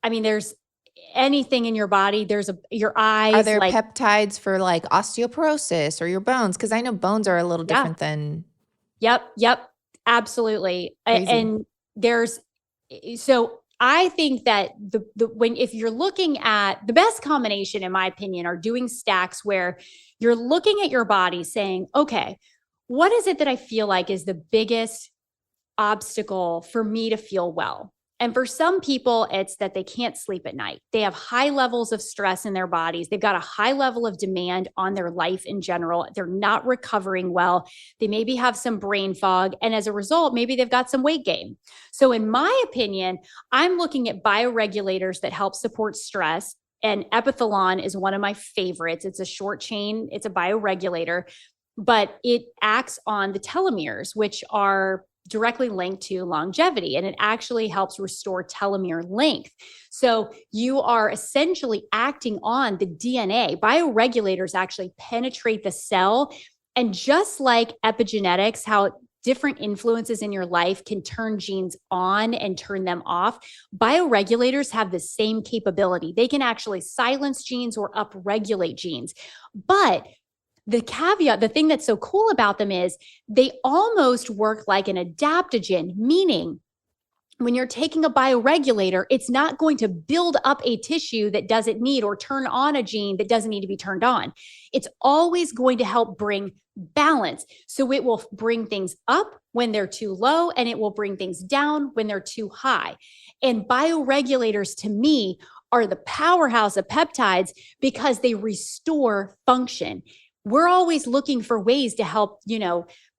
I mean, there's anything in your body. There's your eyes. Are there peptides for like osteoporosis or your bones? Because I know bones are a little different than. Yep, absolutely. Crazy. And so I think that if you're looking at the best combination, in my opinion, are doing stacks where you're looking at your body saying, okay, what is it that I feel like is the biggest obstacle for me to feel well? And for some people, it's that they can't sleep at night. They have high levels of stress in their bodies. They've got a high level of demand on their life in general. They're not recovering well. They maybe have some brain fog. And as a result, maybe they've got some weight gain. So in my opinion, I'm looking at bioregulators that help support stress. And epithalon is one of my favorites. It's a short chain. It's a bioregulator, but it acts on the telomeres, which are directly linked to longevity, and it actually helps restore telomere length. So you are essentially acting on the DNA. Bioregulators actually penetrate the cell, and just like epigenetics, how different influences in your life can turn genes on and turn them off, bioregulators have the same capability. They can actually silence genes or upregulate genes. But the caveat, the thing that's so cool about them is they almost work like an adaptogen, meaning when you're taking a bioregulator, it's not going to build up a tissue that doesn't need, or turn on a gene that doesn't need to be turned on. It's always going to help bring balance. So it will bring things up when they're too low, and it will bring things down when they're too high. And bioregulators, to me, are the powerhouse of peptides because they restore function. We're always looking for ways to help,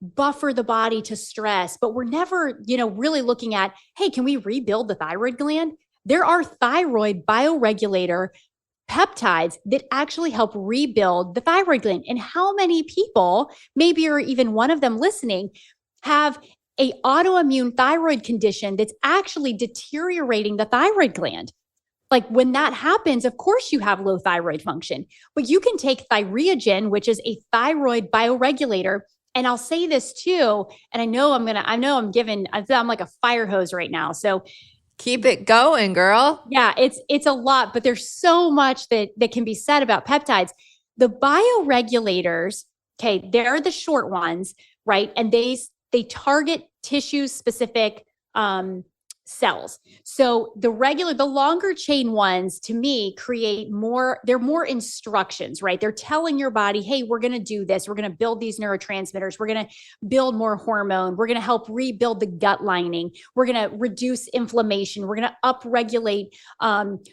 buffer the body to stress, but we're never, really looking at, hey, can we rebuild the thyroid gland? There are thyroid bioregulator peptides that actually help rebuild the thyroid gland. And how many people, maybe you're even one of them listening, have a autoimmune thyroid condition that's actually deteriorating the thyroid gland? Like when that happens, of course you have low thyroid function, but you can take thyrogen, which is a thyroid bioregulator. And I'll say this too, and I'm like a fire hose right now. So keep it going, girl. Yeah, it's a lot, but there's so much that can be said about peptides. The bioregulators, okay, they're the short ones, right? And they target tissue specific cells. So the longer chain ones to me they're more instructions, right? They're telling your body, hey, we're going to do this. We're going to build these neurotransmitters. We're going to build more hormone. We're going to help rebuild the gut lining. We're going to reduce inflammation. We're going to upregulate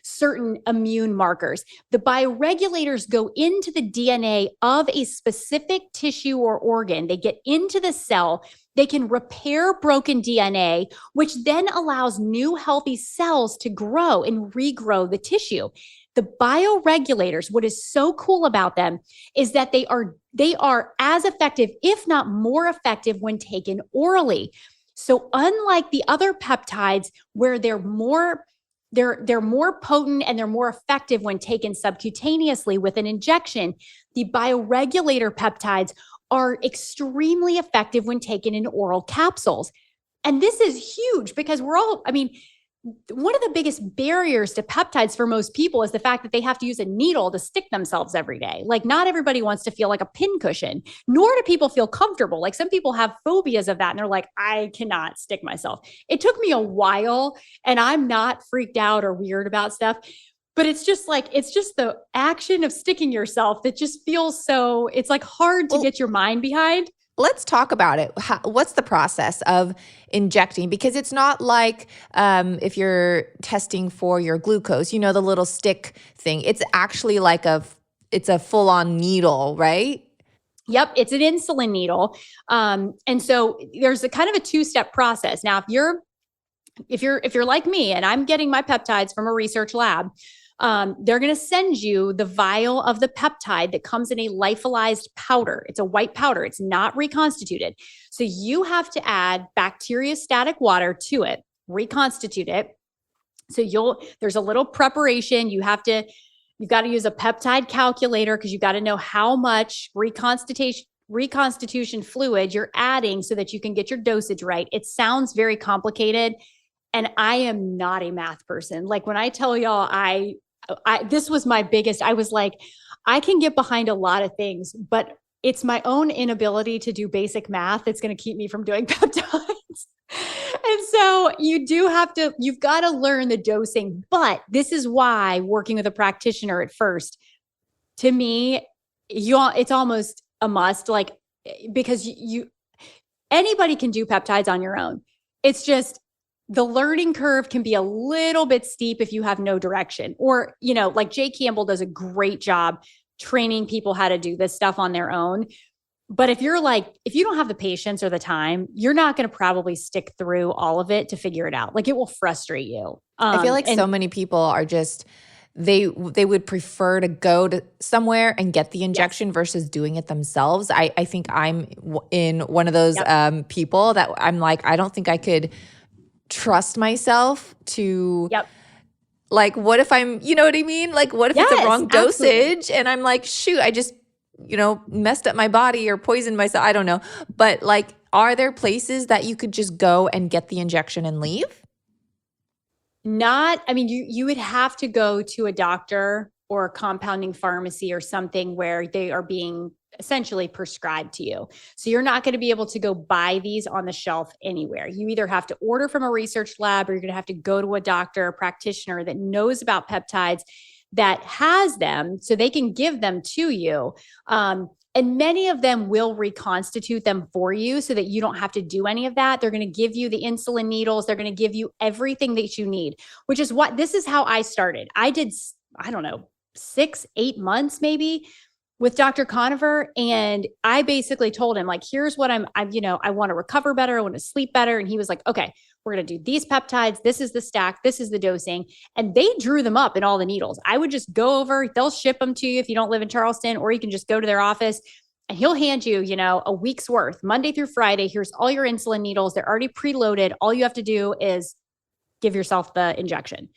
certain immune markers. The bioregulators go into the DNA of a specific tissue or organ. They get into the cell. They can repair broken DNA, which then allows new healthy cells to grow and regrow the tissue. The bioregulators, what is so cool about them is that they are as effective, if not more effective, when taken orally. So unlike the other peptides where they're more potent and they're more effective when taken subcutaneously with an injection, the bioregulator peptides are extremely effective when taken in oral capsules. And this is huge because one of the biggest barriers to peptides for most people is the fact that they have to use a needle to stick themselves every day. Like, not everybody wants to feel like a pincushion, nor do people feel comfortable. Like, some people have phobias of that and they're like, I cannot stick myself. It took me a while, and I'm not freaked out or weird about stuff. But it's just the action of sticking yourself that just feels so, it's like hard to get your mind behind. Let's talk about it. What's the process of injecting? Because it's not like if you're testing for your glucose, the little stick thing. It's actually like it's a full-on needle, right? Yep, it's an insulin needle. And so there's a kind of a two-step process. Now, if you're like me and I'm getting my peptides from a research lab, they're going to send you the vial of the peptide that comes in a lyophilized powder. It's a white powder. It's not reconstituted. So you have to add bacteriostatic water to it, reconstitute it. So there's a little preparation. You've got to use a peptide calculator because you've got to know how much reconstitution fluid you're adding so that you can get your dosage right. It sounds very complicated. And I am not a math person. Like, when I tell y'all, this was my biggest, I was like, I can get behind a lot of things, but it's my own inability to do basic math that's going to keep me from doing peptides. And so you've got to learn the dosing. But this is why working with a practitioner at first, to me, it's almost a must, like, because anybody can do peptides on your own. It's just, the learning curve can be a little bit steep if you have no direction, or, like Jay Campbell does a great job training people how to do this stuff on their own. But if you don't have the patience or the time, you're not going to probably stick through all of it to figure it out. Like, it will frustrate you. I feel like so many people are just, they would prefer to go to somewhere and get the injection versus doing it themselves. I think I'm in one of those people that I'm like, I don't think I could trust myself to like, what if I'm, you know what I mean? Like, what if it's the wrong dosage and I'm like, shoot, I just, messed up my body or poisoned myself. I don't know. But like, are there places that you could just go and get the injection and leave? You would have to go to a doctor or a compounding pharmacy or something where they are being essentially prescribed to you. So you're not going to be able to go buy these on the shelf anywhere. You either have to order from a research lab, or you're going to have to go to a doctor, a practitioner that knows about peptides, that has them so they can give them to you. And many of them will reconstitute them for you so that you don't have to do any of that. They're going to give you the insulin needles. They're going to give you everything that you need, this is how I started. I did, I don't know, 6-8 months maybe with Dr. Conover. And I basically told him, like, here's what I want to recover better. I want to sleep better. And he was like, okay, we're going to do these peptides. This is the stack. This is the dosing. And they drew them up in all the needles. I would just go over, they'll ship them to you if you don't live in Charleston, or you can just go to their office and he'll hand you, a week's worth, Monday through Friday. Here's all your insulin needles. They're already preloaded. All you have to do is give yourself the injection.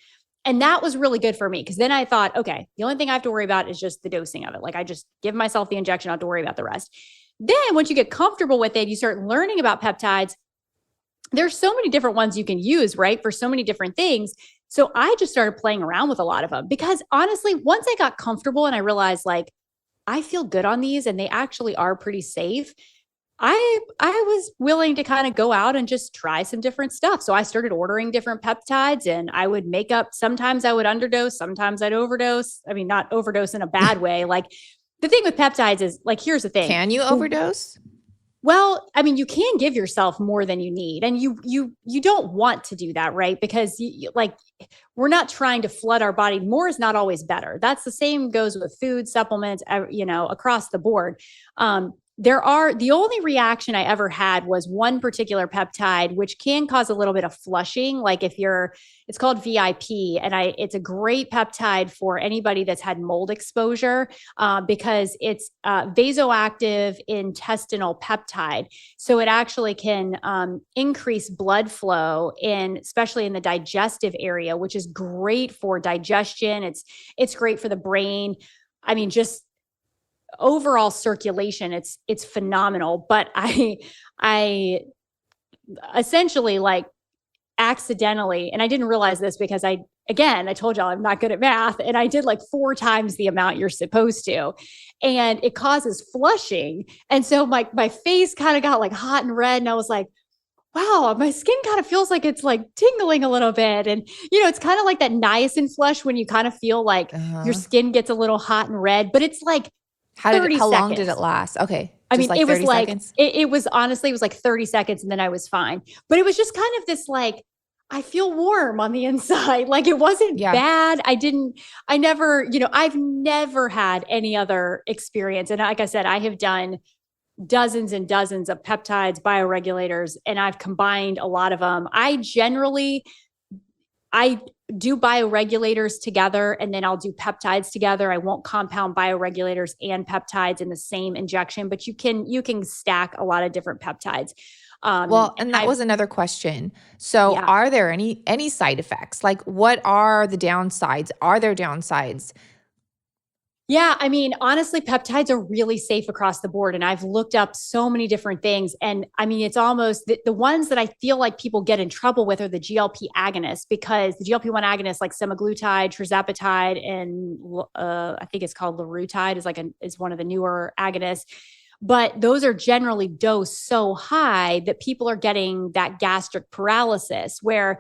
And that was really good for me, because then I thought, okay, the only thing I have to worry about is just the dosing of it. Like, I just give myself the injection. I don't have to worry about the rest. Then once you get comfortable with it, you start learning about peptides. There's so many different ones you can use, right? For so many different things. So I just started playing around with a lot of them, because honestly, once I got comfortable and I realized, like, I feel good on these and they actually are pretty safe, I was willing to kind of go out and just try some different stuff. So I started ordering different peptides and I would make up, sometimes I would underdose, sometimes I'd overdose. I mean, not overdose in a bad way. Like the thing with peptides is like, here's the thing. Can you overdose? Well, I mean, you can give yourself more than you need, and you don't want to do that, right? Because like we're not trying to flood our body. More is not always better. That's the same goes with food, supplements, across the board. The only reaction I ever had was one particular peptide, which can cause a little bit of flushing. Like it's called VIP, and it's a great peptide for anybody that's had mold exposure because it's vasoactive intestinal peptide. So it actually can increase blood flow especially in the digestive area, which is great for digestion. It's great for the brain. I mean, just overall circulation, it's phenomenal. But I essentially like accidentally, and I didn't realize this because I told y'all I'm not good at math, and I did like 4 times the amount you're supposed to, and it causes flushing. And so my face kind of got like hot and red, and I was like, wow, my skin kind of feels like it's like tingling a little bit. And, it's kind of like that niacin flush when you kind of feel like your skin gets a little hot and red, but it's like how long did it last? Okay. I mean, it was like, seconds? it was honestly, it was like 30 seconds and then I was fine. But it was just kind of this like, I feel warm on the inside. Like it wasn't bad. I've never had any other experience. And like I said, I have done dozens and dozens of peptides, bioregulators, and I've combined a lot of them. I do bioregulators together and then I'll do peptides together. I won't compound bioregulators and peptides in the same injection, but you can stack a lot of different peptides. And that was another question. So are there any side effects? Like what are the downsides? Are there downsides? Yeah. I mean, honestly, peptides are really safe across the board. And I've looked up so many different things. And I mean, it's almost the ones that I feel like people get in trouble with are the GLP agonists, because the GLP-1 agonists like semaglutide, tirzepatide, and I think it's called liraglutide is one of the newer agonists. But those are generally dosed so high that people are getting that gastric paralysis, where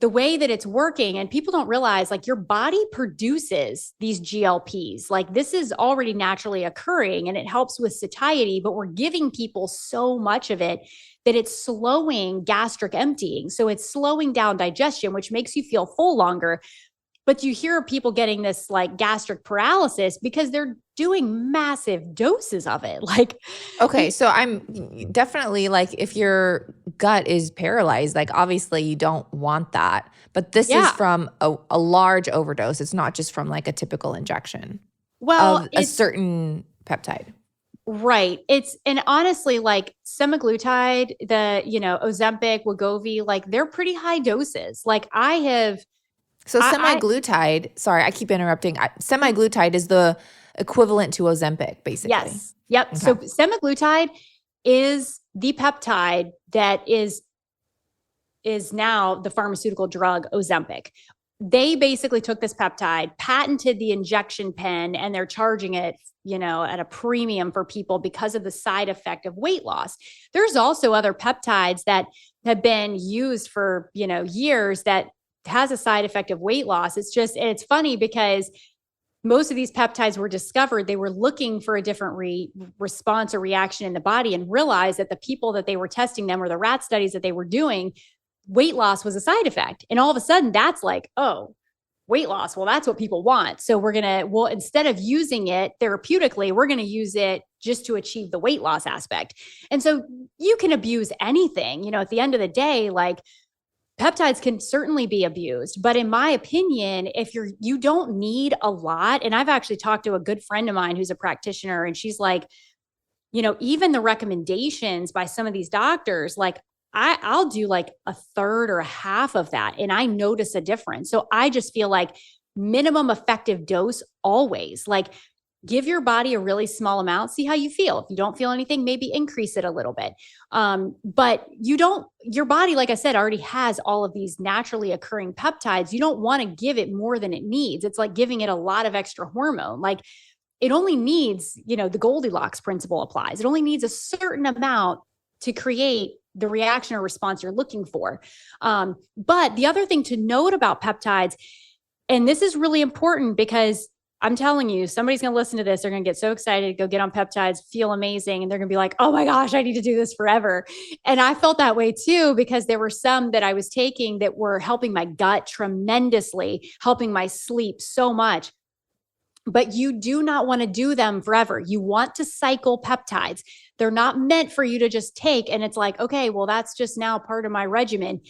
the way that it's working, and people don't realize, like your body produces these GLPs, like this is already naturally occurring and it helps with satiety, but we're giving people so much of it that it's slowing gastric emptying. So it's slowing down digestion, which makes you feel full longer. But you hear people getting this like gastric paralysis because they're doing massive doses of it. Like, okay, so I'm definitely like, if your gut is paralyzed, like obviously you don't want that. But this is from a large overdose. It's not just from like a typical injection of a certain peptide. Right. And honestly, like semaglutide, Ozempic, Wegovy, like they're pretty high doses. Like So semaglutide, sorry, I keep interrupting. Semaglutide is the equivalent to Ozempic, basically. Yes. Yep. Okay. So semaglutide is the peptide that is now the pharmaceutical drug Ozempic. They basically took this peptide, patented the injection pen, and they're charging it, at a premium for people because of the side effect of weight loss. There's also other peptides that have been used for, years that has a side effect of weight loss. It's funny because most of these peptides were discovered, they were looking for a different response or reaction in the body, and realized that the people that they were testing them, or the rat studies that they were doing, weight loss was a side effect. And all of a sudden that's like, oh, weight loss. Well, that's what people want. So instead of using it therapeutically, we're going to use it just to achieve the weight loss aspect. And so you can abuse anything, at the end of the day, like peptides can certainly be abused, but in my opinion, if you don't need a lot, and I've actually talked to a good friend of mine who's a practitioner, and she's like, even the recommendations by some of these doctors, like I'll do like a third or a half of that, and I notice a difference. So I just feel like minimum effective dose always, like give your body a really small amount, see how you feel. If you don't feel anything, maybe increase it a little bit. But your body, like I said, already has all of these naturally occurring peptides. You don't want to give it more than it needs. It's like giving it a lot of extra hormone. Like it only needs, the Goldilocks principle applies. It only needs a certain amount to create the reaction or response you're looking for. But the other thing to note about peptides, and this is really important because I'm telling you, somebody's going to listen to this. They're going to get so excited, go get on peptides, feel amazing. And they're going to be like, oh my gosh, I need to do this forever. And I felt that way too, because there were some that I was taking that were helping my gut tremendously, helping my sleep so much. But you do not want to do them forever. You want to cycle peptides. They're not meant for you to just take. And it's like, okay, well, that's just now part of my regimen.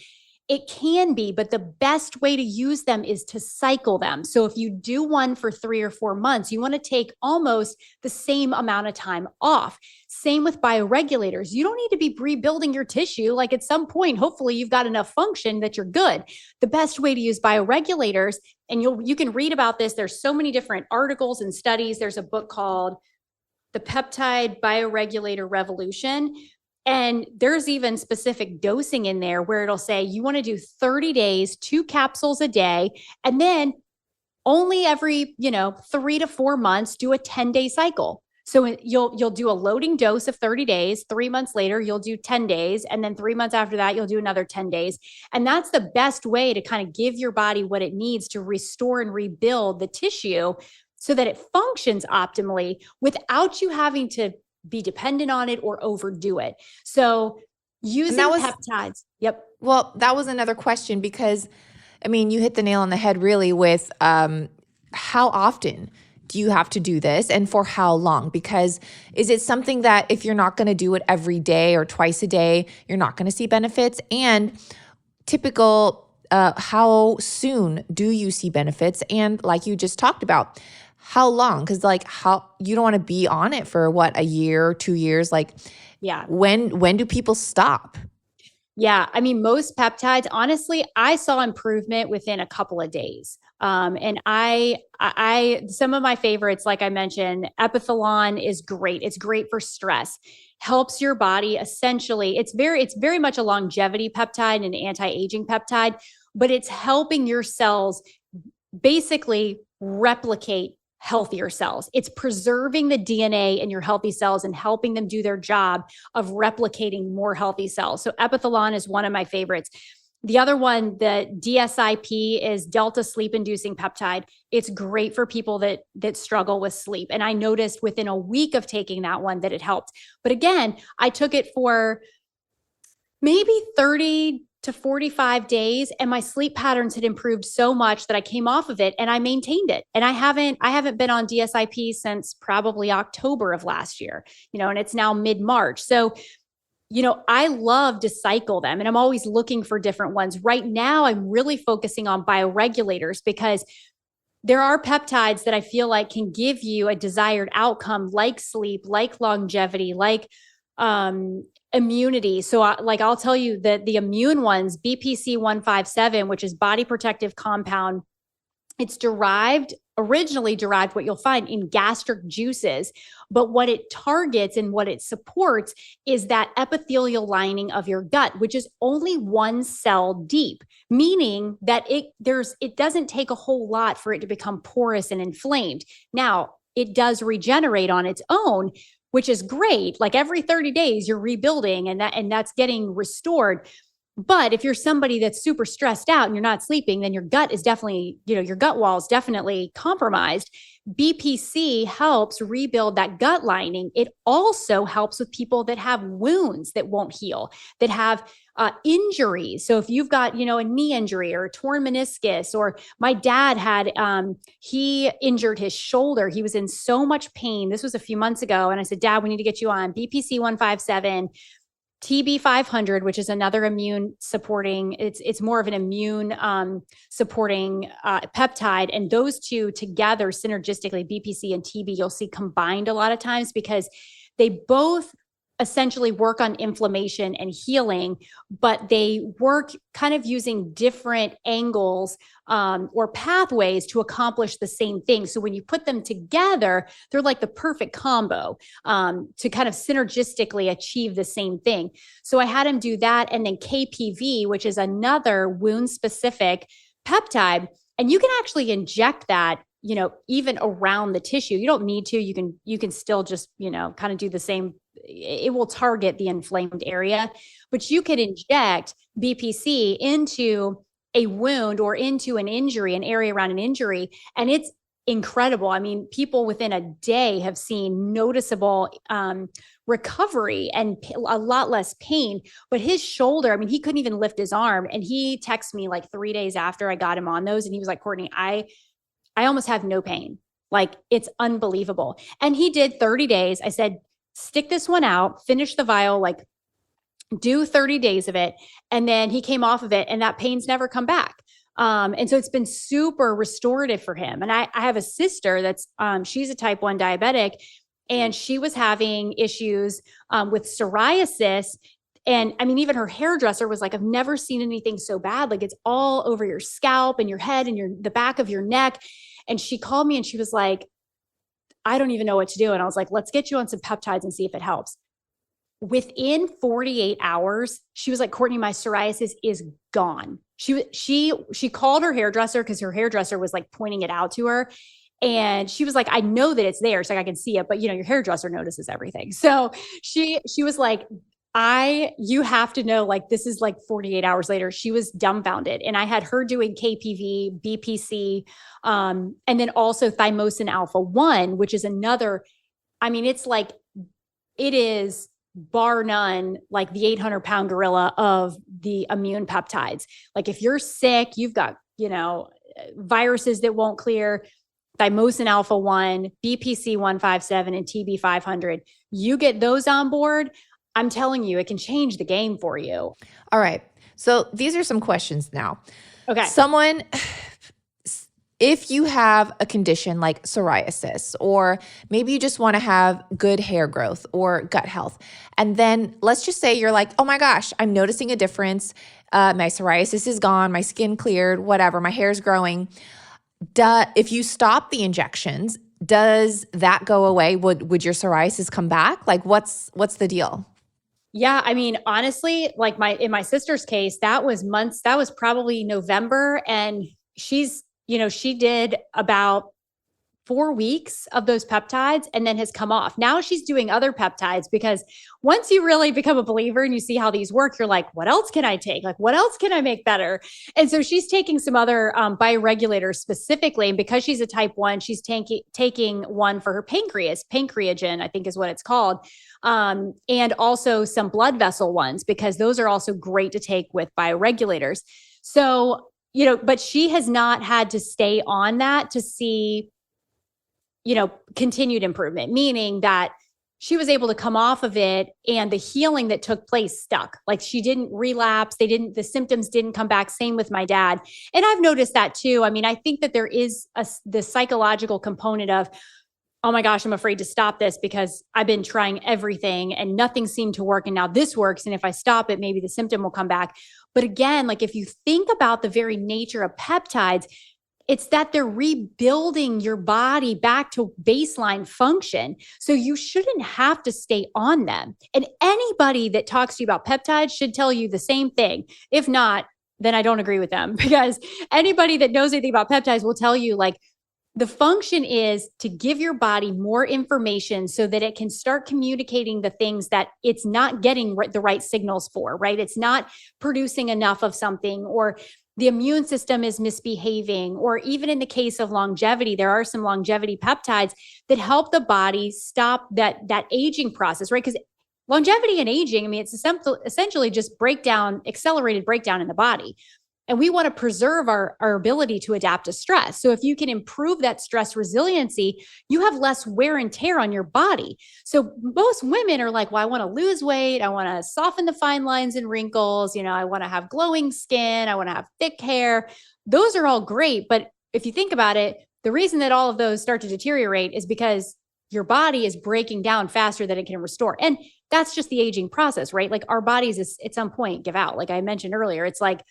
It can be, but the best way to use them is to cycle them. So if you do one for 3 or 4 months, you want to take almost the same amount of time off. Same with bioregulators. You don't need to be rebuilding your tissue. Like at some point, hopefully you've got enough function that you're good. The best way to use bioregulators, and you can read about this. There's so many different articles and studies. There's a book called The Peptide Bioregulator Revolution. And there's even specific dosing in there where it'll say you want to do 30 days, 2 capsules a day, and then only every, 3 to 4 months, do a 10-day cycle. So you'll do a loading dose of 30 days. 3 months later, you'll do 10 days. And then 3 months after that, you'll do another 10 days. And that's the best way to kind of give your body what it needs to restore and rebuild the tissue so that it functions optimally without you having to be dependent on it or overdo it. So using peptides. Yep. Well, that was another question because, you hit the nail on the head really with how often do you have to do this and for how long? Because is it something that if you're not going to do it every day or twice a day, you're not going to see benefits? And typical, how soon do you see benefits? And like you just talked about, how long? Because how you don't want to be on it for a year, 2 years? Yeah. When do people stop? Yeah. Most peptides, honestly, I saw improvement within a couple of days. And I some of my favorites, like I mentioned, epithalon is great. It's great for stress, helps your body essentially. It's very much a longevity peptide and an anti-aging peptide, but it's helping your cells basically replicate healthier cells. It's preserving the DNA in your healthy cells and helping them do their job of replicating more healthy cells. So epithalon is one of my favorites. The other one, the DSIP, is Delta Sleep Inducing Peptide. It's great for people that struggle with sleep. And I noticed within a week of taking that one that it helped. But again, I took it for maybe 30 to 45 days and my sleep patterns had improved so much that I came off of it and I maintained it. And I haven't been on DSIP since probably October of last year, and it's now mid-March. So, I love to cycle them and I'm always looking for different ones. Right now, I'm really focusing on bioregulators because there are peptides that I feel like can give you a desired outcome like sleep, like longevity, like, immunity. So I'll tell you that the immune ones, BPC 157, which is body protective compound, it's originally derived what you'll find in gastric juices. But what it targets and what it supports is that epithelial lining of your gut, which is only 1 cell deep, meaning that it doesn't take a whole lot for it to become porous and inflamed. Now, it does regenerate on its own, which is great. Like every 30 days you're rebuilding and that's getting restored. But if you're somebody that's super stressed out and you're not sleeping, then your gut is definitely, your gut wall is definitely compromised. BPC helps rebuild that gut lining. It also helps with people that have wounds that won't heal, that have injuries. So if you've got, a knee injury or a torn meniscus, or my dad had, he injured his shoulder. He was in so much pain. This was a few months ago. And I said, Dad, we need to get you on BPC 157, TB 500, which is another immune supporting, it's more of an immune supporting peptide. And those two together synergistically, BPC and TB, you'll see combined a lot of times because they both essentially work on inflammation and healing, but they work kind of using different angles or pathways to accomplish the same thing. So when you put them together, they're like the perfect combo to kind of synergistically achieve the same thing. So I had him do that. And then KPV, which is another wound specific peptide. And you can actually inject that even around the tissue. You don't need to, you can still just, kind of do the same. It will target the inflamed area, but you could inject BPC into a wound or into an injury, an area around an injury. And it's incredible. I mean, people within a day have seen noticeable recovery and a lot less pain. But his shoulder, I mean, he couldn't even lift his arm. And he texted me like 3 days after I got him on those. And he was like, Courtney, I almost have no pain. Like, it's unbelievable. And he did 30 days. I said, stick this one out, finish the vial, like do 30 days of it. And then he came off of it and that pain's never come back. And so it's been super restorative for him. And I have a sister that's, she's a type 1 diabetic, and she was having issues with psoriasis. And I mean, even her hairdresser was like, I've never seen anything so bad. Like, it's all over your scalp and your head and the back of your neck. And she called me and she was like, I don't even know what to do. And I was like, let's get you on some peptides and see if it helps. Within 48 hours, she was like, Courtney, my psoriasis is gone. She called her hairdresser because her hairdresser was like pointing it out to her. And she was like, I know that it's there. It's like, I can see it, but your hairdresser notices everything. So she was like, you have to know, like, this is like 48 hours later. She was dumbfounded. And I had her doing KPV, BPC, and then also thymosin alpha 1, which is another, I mean, it's like, it is bar none, like the 800-pound gorilla of the immune peptides. Like, if you're sick, you've got, viruses that won't clear, thymosin alpha 1, BPC 157, and TB 500, you get those on board, I'm telling you, it can change the game for you. All right. So these are some questions now. Okay. If you have a condition like psoriasis, or maybe you just want to have good hair growth or gut health, and then let's just say you're like, oh my gosh, I'm noticing a difference. My psoriasis is gone, my skin cleared, whatever, my hair's growing. If you stop the injections, does that go away? Would your psoriasis come back? Like, what's the deal? Yeah. I mean, honestly, like in my sister's case, that was probably November. And she did about 4 weeks of those peptides and then has come off. Now she's doing other peptides, because once you really become a believer and you see how these work, you're like, what else can I take? Like, what else can I make better? And so she's taking some other bioregulators specifically. And because she's a type 1, she's taking one for her pancreas, pancreagen, I think is what it's called. And also some blood vessel ones, because those are also great to take with bioregulators. So, but she has not had to stay on that to see, continued improvement, meaning that she was able to come off of it and the healing that took place stuck. Like, she didn't relapse. The symptoms didn't come back. Same with my dad. And I've noticed that too. I mean, I think that there is the psychological component of, oh my gosh, I'm afraid to stop this because I've been trying everything and nothing seemed to work. And now this works. And if I stop it, maybe the symptom will come back. But again, like, if you think about the very nature of peptides, it's that they're rebuilding your body back to baseline function. So you shouldn't have to stay on them. And anybody that talks to you about peptides should tell you the same thing. If not, then I don't agree with them, because anybody that knows anything about peptides will tell you, like, the function is to give your body more information so that it can start communicating the things that it's not getting the right signals for, right? It's not producing enough of something, or the immune system is misbehaving, or even in the case of longevity, there are some longevity peptides that help the body stop that aging process, right? Because longevity and aging, I mean, it's essentially just accelerated breakdown in the body. And we want to preserve our ability to adapt to stress. So if you can improve that stress resiliency, you have less wear and tear on your body. So most women are like, well, I want to lose weight. I want to soften the fine lines and wrinkles. I want to have glowing skin. I want to have thick hair. Those are all great. But if you think about it, the reason that all of those start to deteriorate is because your body is breaking down faster than it can restore. And that's just the aging process, right? Like, our bodies at some point give out. Like I mentioned earlier, it's like,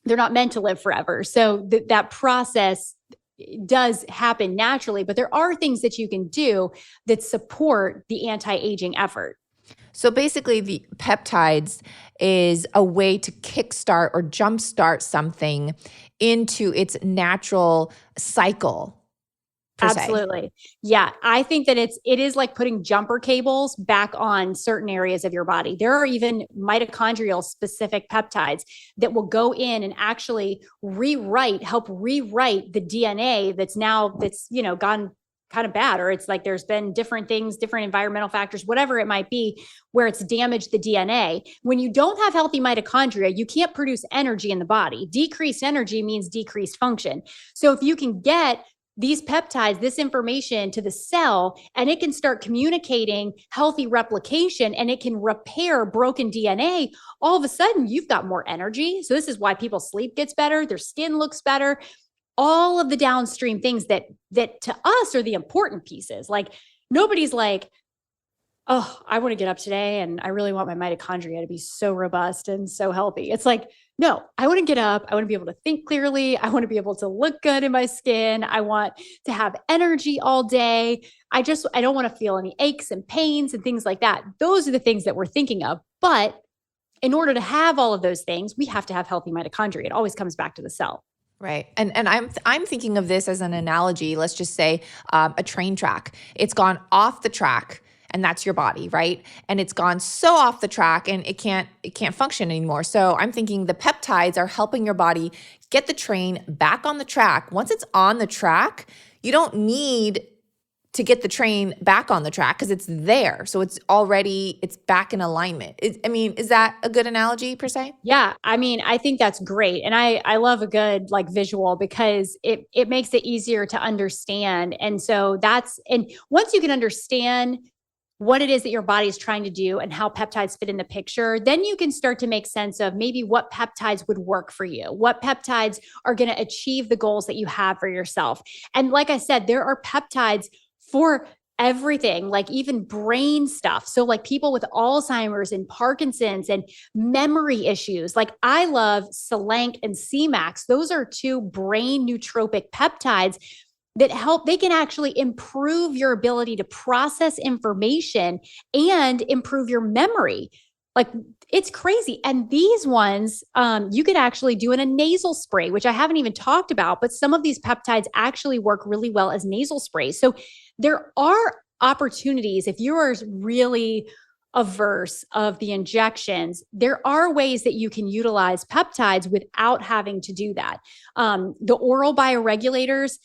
they're not meant to live forever. So that process does happen naturally, but there are things that you can do that support the anti-aging effort. So basically, the peptides is a way to kickstart or jumpstart something into its natural cycle, per se. Absolutely. Yeah. I think that it is like putting jumper cables back on certain areas of your body. There are even mitochondrial specific peptides that will go in and actually help rewrite the DNA that's gone kind of bad, or it's like there's been different things, different environmental factors, whatever it might be, where it's damaged the DNA. When you don't have healthy mitochondria, you can't produce energy in the body. Decreased energy means decreased function. So if you can get these peptides, this information to the cell, and it can start communicating healthy replication and it can repair broken DNA, all of a sudden you've got more energy. So this is why people's sleep gets better, their skin looks better, all of the downstream things that to us are the important pieces. Like nobody's like, oh, I want to get up today and I really want my mitochondria to be so robust and so healthy. It's like, no, I want to get up. I want to be able to think clearly. I want to be able to look good in my skin. I want to have energy all day. I don't want to feel any aches and pains and things like that. Those are the things that we're thinking of. But in order to have all of those things, we have to have healthy mitochondria. It always comes back to the cell. Right. And I'm thinking of this as an analogy. Let's just say a train track. It's gone off the track, and that's your body, right? And it's gone so off the track and it can't function anymore. So I'm thinking the peptides are helping your body get the train back on the track. Once it's on the track, you don't need to get the train back on the track because it's there. So it's back in alignment. Is that a good analogy per se? Yeah. I think that's great. And I love a good like visual because it makes it easier to understand. And so and once you can understand what it is that your body is trying to do and how peptides fit in the picture, then you can start to make sense of maybe what peptides would work for you, what peptides are going to achieve the goals that you have for yourself. And like I said, there are peptides for everything, like even brain stuff. So like people with Alzheimer's and Parkinson's and memory issues, like I love Selenk and C-Max. Those are two brain nootropic peptides that they can actually improve your ability to process information and improve your memory. Like it's crazy. And these ones, you could actually do in a nasal spray, which I haven't even talked about, but some of these peptides actually work really well as nasal sprays. So there are opportunities if you are really averse of the injections, there are ways that you can utilize peptides without having to do that. The oral bioregulators,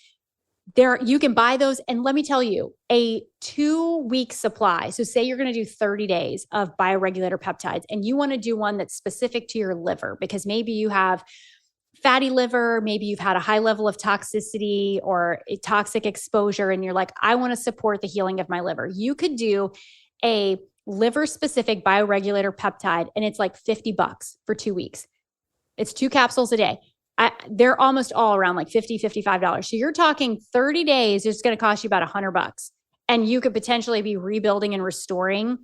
you can buy those. And let me tell you, a 2-week supply. So say you're going to do 30 days of bioregulator peptides and you want to do one that's specific to your liver because maybe you have fatty liver, maybe you've had a high level of toxicity or a toxic exposure and you're like, I want to support the healing of my liver. You could do a liver specific bioregulator peptide and it's like $50 for 2 weeks. It's 2 capsules a day. They're almost all around like $50, $55. So you're talking 30 days, it's going to cost you about $100. And you could potentially be rebuilding and restoring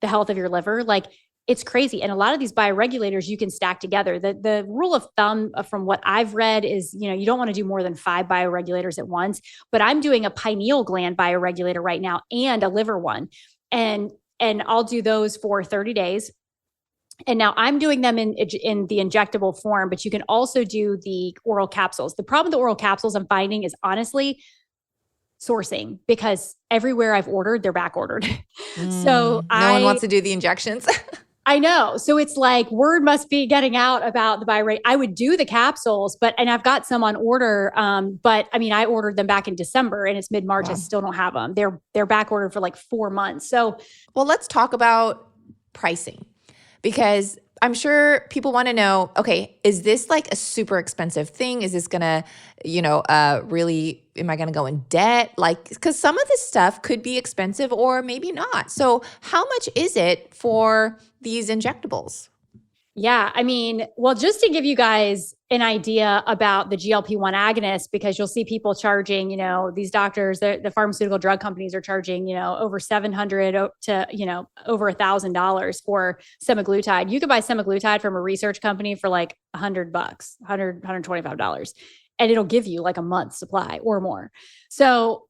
the health of your liver. Like it's crazy. And a lot of these bioregulators you can stack together. The rule of thumb from what I've read is, you don't want to do more than 5 bioregulators at once, but I'm doing a pineal gland bioregulator right now and a liver one. And I'll do those for 30 days. And now I'm doing them in the injectable form, but you can also do the oral capsules. The problem with the oral capsules I'm finding is honestly sourcing because everywhere I've ordered, they're back ordered. So no one wants to do the injections. I know. So it's like word must be getting out about the BioRate. I would do the capsules, and I've got some on order. But I ordered them back in December and it's mid-March. Wow. I still don't have them. They're back ordered for like 4 months. So, well, let's talk about pricing. Because I'm sure people want to know, okay, is this like a super expensive thing? Is this going to, really, am I going to go in debt? Like, because some of this stuff could be expensive or maybe not. So how much is it for these injectables? Yeah. Well, just to give you guys an idea about the GLP-1 agonist, because you'll see people charging, these doctors, the pharmaceutical drug companies are charging, over $700 to, over $1,000 for semaglutide. You could buy semaglutide from a research company for like $100, $125, and it'll give you like a month's supply or more. So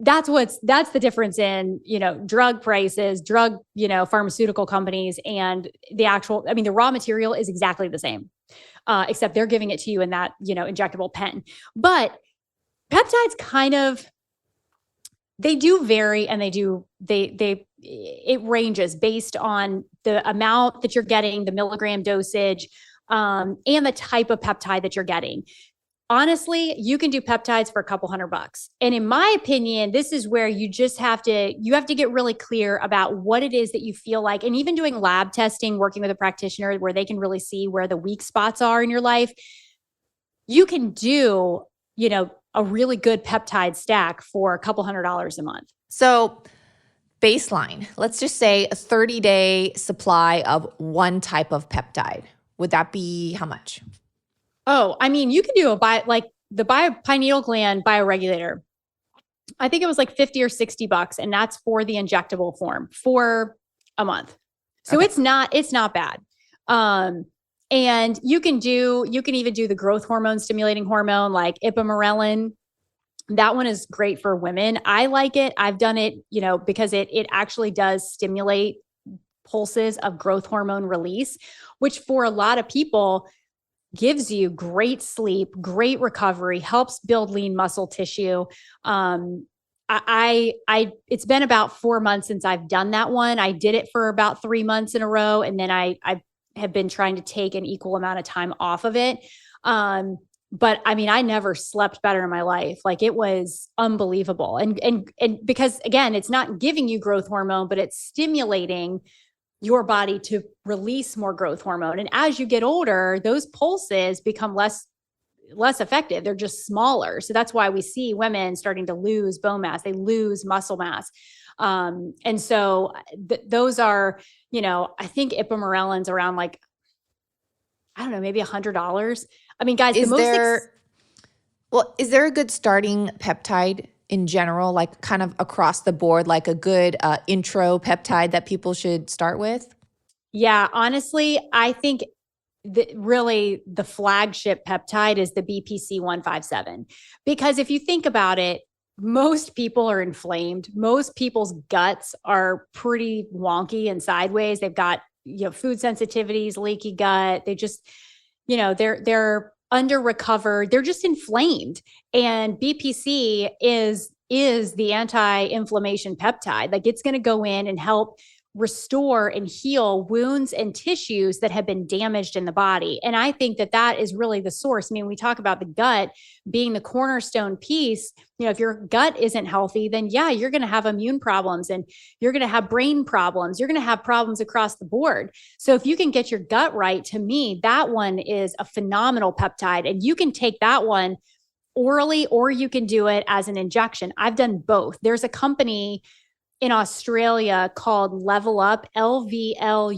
that's the difference in, drug prices, pharmaceutical companies, and the raw material is exactly the same, except they're giving it to you in that, injectable pen. But peptides they do vary, and it ranges based on the amount that you're getting, the milligram dosage, and the type of peptide that you're getting. Honestly, you can do peptides for a couple $100. And in my opinion, this is where you have to get really clear about what it is that you feel like. And even doing lab testing, working with a practitioner where they can really see where the weak spots are in your life, you can do, a really good peptide stack for a couple $100 a month. So baseline, let's just say a 30-day supply of one type of peptide. Would that be how much? Oh, you can do the pineal gland bioregulator. I think it was like $50 or $60, and that's for the injectable form for a month. So okay. It's not bad. And you can even do the growth hormone stimulating hormone like ipamorelin. That one is great for women. I like it. I've done it, because it actually does stimulate pulses of growth hormone release, which for a lot of people gives you great sleep, great recovery, helps build lean muscle tissue. It's been about 4 months since I've done that one. I did it for about 3 months in a row. And then I have been trying to take an equal amount of time off of it. But I never slept better in my life. Like, it was unbelievable. And because again, it's not giving you growth hormone, but it's stimulating your body to release more growth hormone. And as you get older, those pulses become less effective. They're just smaller. So that's why we see women starting to lose bone mass. They lose muscle mass. And so those are, I think ipamorelin's around like, I don't know, maybe $100. Guys, is there a good starting peptide in general, like kind of across the board, like a good intro peptide that people should start with? Yeah, honestly, I think really the flagship peptide is the BPC 157. Because if you think about it, most people are inflamed. Most people's guts are pretty wonky and sideways. They've got, food sensitivities, leaky gut. They just, they're under recovered. They're just inflamed. And BPC is the anti-inflammation peptide. Like, it's going to go in and help restore and heal wounds and tissues that have been damaged in the body. And I think that is really the source. We talk about the gut being the cornerstone piece. If your gut isn't healthy, then yeah, you're going to have immune problems, and you're going to have brain problems. You're going to have problems across the board. So if you can get your gut right, to me, that one is a phenomenal peptide. And you can take that one orally, or you can do it as an injection. I've done both. There's a company in Australia called Level Up, LVLUP.com.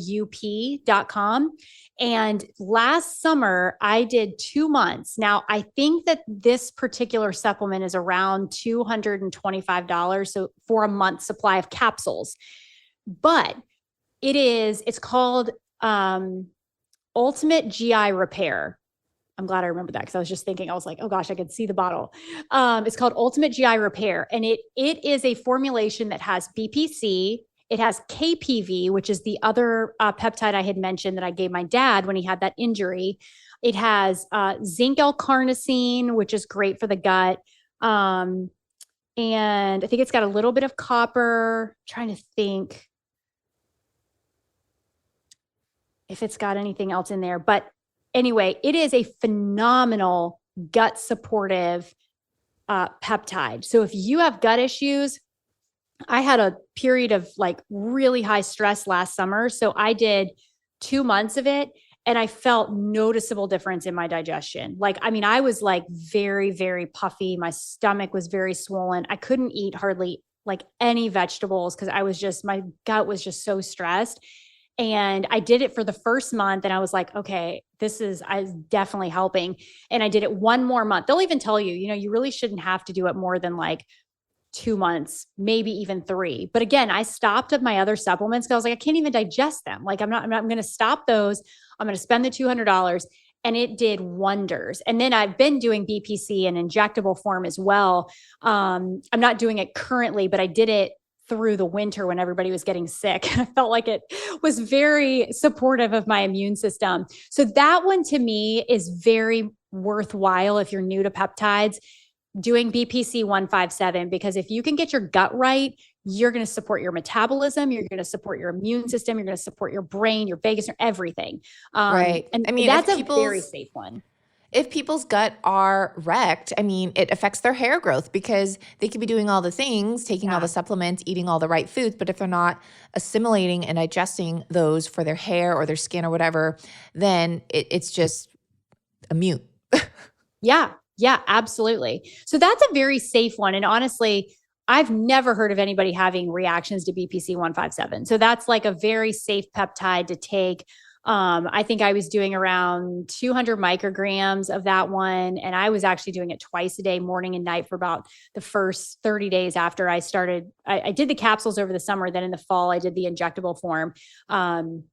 And last summer, I did 2 months. Now, I think that this particular supplement is around $225, so for a month supply of capsules. But it's called Ultimate GI Repair. I'm glad I remember that, because I was just thinking, I was like, oh gosh, I could see the bottle. It's called Ultimate GI Repair. And it is a formulation that has BPC. It has KPV, which is the other peptide I had mentioned that I gave my dad when he had that injury. It has zinc L-carnosine, which is great for the gut. And I think it's got a little bit of copper. I'm trying to think if it's got anything else in there. But anyway, it is a phenomenal gut supportive peptide. So if you have gut issues, I had a period of like really high stress last summer. So I did 2 months of it, and I felt noticeable difference in my digestion. Like, I was like very, very puffy. My stomach was very swollen. I couldn't eat hardly like any vegetables, because my gut was just so stressed. And I did it for the first month, and I was like, okay, I was definitely helping. And I did it 1 more month. They'll even tell you, you really shouldn't have to do it more than like 2 months, maybe even 3. But again, I stopped at my other supplements because I was like, I can't even digest them. Like, I'm going to stop those. I'm going to spend the $200. and it did wonders. And then I've been doing BPC in injectable form as well. I'm not doing it currently, but I did it through the winter when everybody was getting sick. I felt like it was very supportive of my immune system. So that one to me is very worthwhile if you're new to peptides, doing BPC 157, because if you can get your gut right, you're going to support your metabolism. You're going to support your immune system. You're going to support your brain, your vagus nerve, everything. Right. And I mean, that's a very safe one. If people's gut are wrecked, I mean, it affects their hair growth because they could be doing all the things, taking all the supplements, eating all the right foods, but if they're not assimilating and digesting those for their hair or their skin or whatever, then it's just a mute. Yeah, absolutely. So that's a very safe one. And honestly, I've never heard of anybody having reactions to BPC 157. So that's like a very safe peptide to take. I think I was doing around 200 micrograms of that one. And I was actually doing it twice a day, morning and night, for about the first 30 days after I started. I did the capsules over the summer. Then in the fall, I did the injectable form, and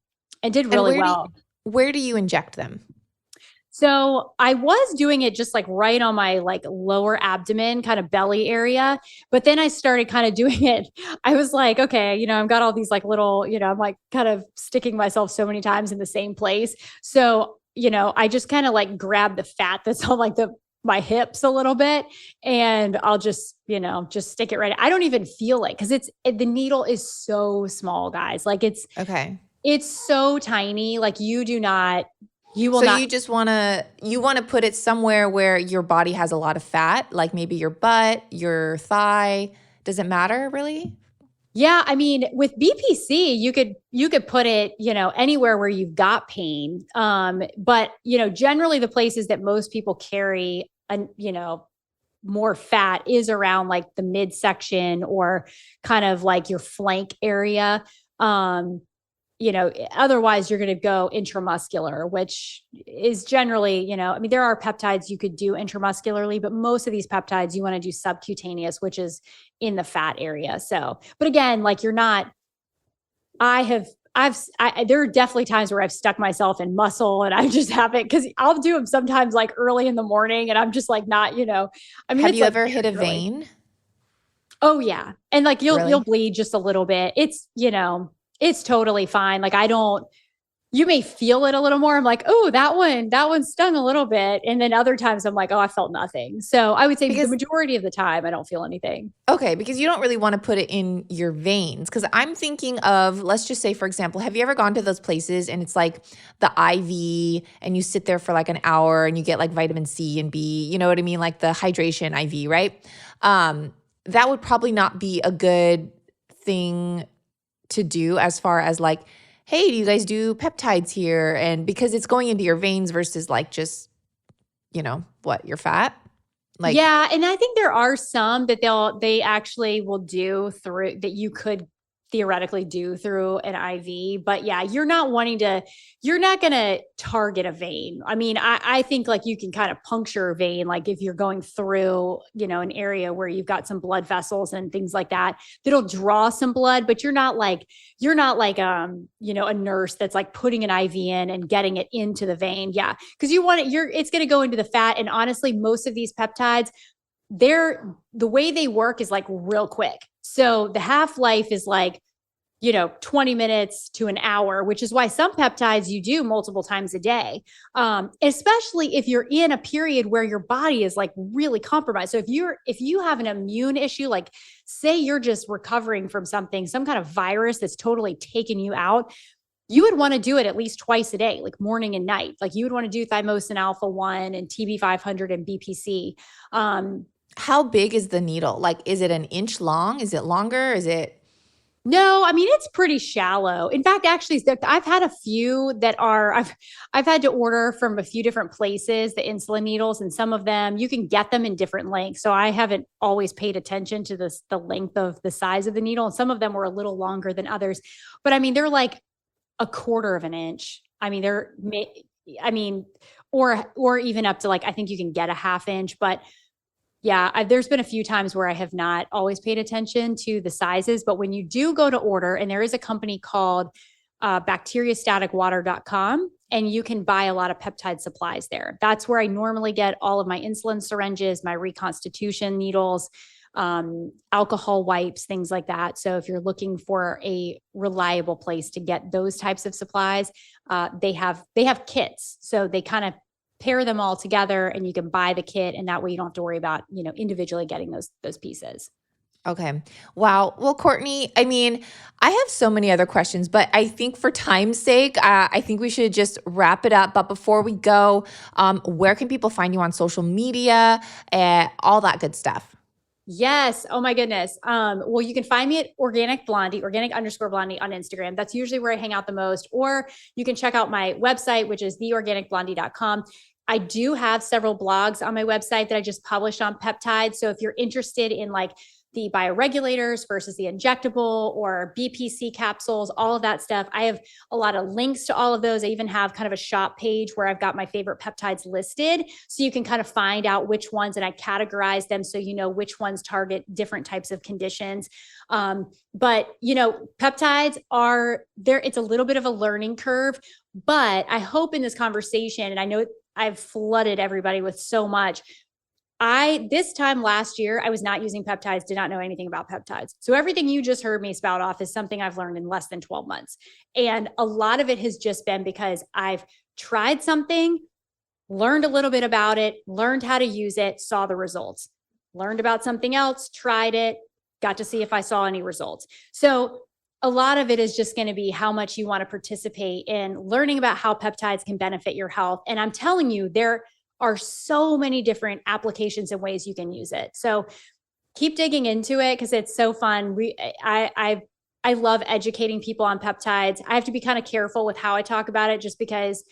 did really well. Where do you inject them? So I was doing it just like right on my like lower abdomen, kind of belly area. But then I started kind of doing it. I was like, okay, I've got all these like little, I'm like kind of sticking myself so many times in the same place. So, I just kind of like grab the fat that's on like my hips a little bit, and I'll just, just stick it right. I don't even feel it because the needle is so small, guys. Like it's so tiny. Like you just want to put it somewhere where your body has a lot of fat, like maybe your butt, your thigh. Does it matter really? Yeah. I mean, with BPC, you could put it, anywhere where you've got pain. But generally the places that most people carry, more fat is around like the midsection or kind of like your flank area. Otherwise you're going to go intramuscular, which is generally, there are peptides you could do intramuscularly, but most of these peptides you want to do subcutaneous, which is in the fat area. So, but again, like there are definitely times where I've stuck myself in muscle and I just haven't, cause I'll do them sometimes like early in the morning and I'm just like not, have you ever hit a vein? Oh yeah. And like you'll bleed just a little bit. It's totally fine. Like you may feel it a little more. I'm like, oh, that one stung a little bit. And then other times I'm like, oh, I felt nothing. So I would say the majority of the time I don't feel anything. Okay. Because you don't really want to put it in your veins. Cause I'm thinking of, let's just say, for example, have you ever gone to those places and it's like the IV and you sit there for like an hour and you get like vitamin C and B, you know what I mean? Like the hydration IV, right? That would probably not be a good thing to do as far as like, hey, do you guys do peptides here? And because it's going into your veins versus like just, your fat. Like, yeah. And I think there are some that they actually will do through that you could theoretically do through an IV, but yeah, you're not going to target a vein. I mean, I think like you can kind of puncture a vein, like if you're going through, an area where you've got some blood vessels and things like that, that'll draw some blood, but you're not like, a nurse that's like putting an IV in and getting it into the vein. Yeah. Cause it's going to go into the fat. And honestly, most of these peptides, the way they work is like real quick. So the half-life is like, 20 minutes to an hour, which is why some peptides you do multiple times a day, especially if you're in a period where your body is like really compromised. So if you have an immune issue, like say you're just recovering from some kind of virus that's totally taken you out, you would want to do it at least twice a day, like morning and night. Like you would want to do thymosin alpha-1 and TB500 and BPC. How big is the needle? Like, is it an inch long? Is it longer? Is it? No, I mean, it's pretty shallow. In fact, actually, I've had a few that I've had to order from a few different places, the insulin needles, and some of them, you can get them in different lengths. So I haven't always paid attention to the length of the size of the needle. And some of them were a little longer than others, but I mean, they're like a quarter of an inch. I mean, or even up to like, I think you can get a half inch, but yeah, there's been a few times where I have not always paid attention to the sizes, but when you do go to order, and there is a company called bacteriastaticwater.com, and you can buy a lot of peptide supplies there. That's where I normally get all of my insulin syringes, my reconstitution needles, alcohol wipes, things like that. So if you're looking for a reliable place to get those types of supplies, they have kits. So they kind of pair them all together and you can buy the kit, and that way you don't have to worry about, individually getting those pieces. Okay. Wow. Well, Courtney, I mean, I have so many other questions, but I think for time's sake, I think we should just wrap it up. But before we go, where can people find you on social media, all that good stuff? Yes. Oh my goodness. Well, you can find me at organic _blondie on Instagram. That's usually where I hang out the most. Or you can check out my website, which is theorganicblondie.com. I do have several blogs on my website that I just published on peptides. So if you're interested in like the bioregulators versus the injectable or BPC capsules, all of that stuff, I have a lot of links to all of those. I even have kind of a shop page where I've got my favorite peptides listed. So you can kind of find out which ones, and I categorize them so you know which ones target different types of conditions. But peptides are there. It's a little bit of a learning curve, but I hope in this conversation, and I know I've flooded everybody with so much. This time last year, I was not using peptides, did not know anything about peptides. So everything you just heard me spout off is something I've learned in less than 12 months. And a lot of it has just been because I've tried something, learned a little bit about it, learned how to use it, saw the results, learned about something else, tried it, got to see if I saw any results. So a lot of it is just going to be how much you want to participate in learning about how peptides can benefit your health. And I'm telling you, there are so many different applications and ways you can use it. So keep digging into it because it's so fun. I love educating people on peptides. I have to be kind of careful with how I talk about it just because,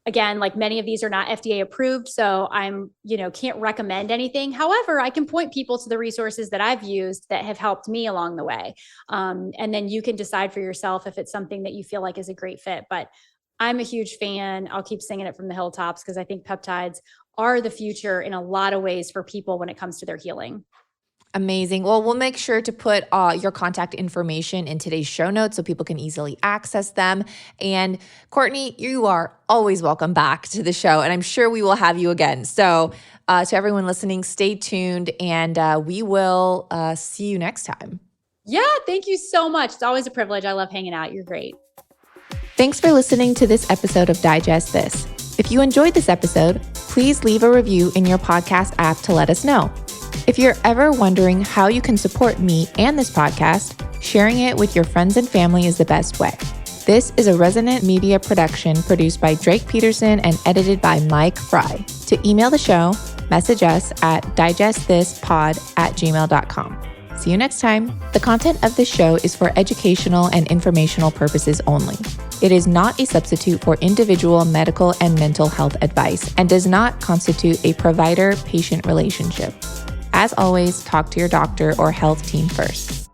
again, like many of these are not FDA approved. So I'm, can't recommend anything. However, I can point people to the resources that I've used that have helped me along the way. And then you can decide for yourself if it's something that you feel like is a great fit. But I'm a huge fan. I'll keep singing it from the hilltops because I think peptides are the future in a lot of ways for people when it comes to their healing. Amazing. Well, we'll make sure to put your contact information in today's show notes so people can easily access them. And Courtney, you are always welcome back to the show, and I'm sure we will have you again. So to everyone listening, stay tuned, and we will see you next time. Yeah, thank you so much. It's always a privilege. I love hanging out. You're great. Thanks for listening to this episode of Digest This. If you enjoyed this episode, please leave a review in your podcast app to let us know. If you're ever wondering how you can support me and this podcast, sharing it with your friends and family is the best way. This is a Resonant Media production produced by Drake Peterson and edited by Mike Fry. To email the show, message us at digestthispod@gmail.com. See you next time. The content of this show is for educational and informational purposes only. It is not a substitute for individual medical and mental health advice and does not constitute a provider-patient relationship. As always, talk to your doctor or health team first.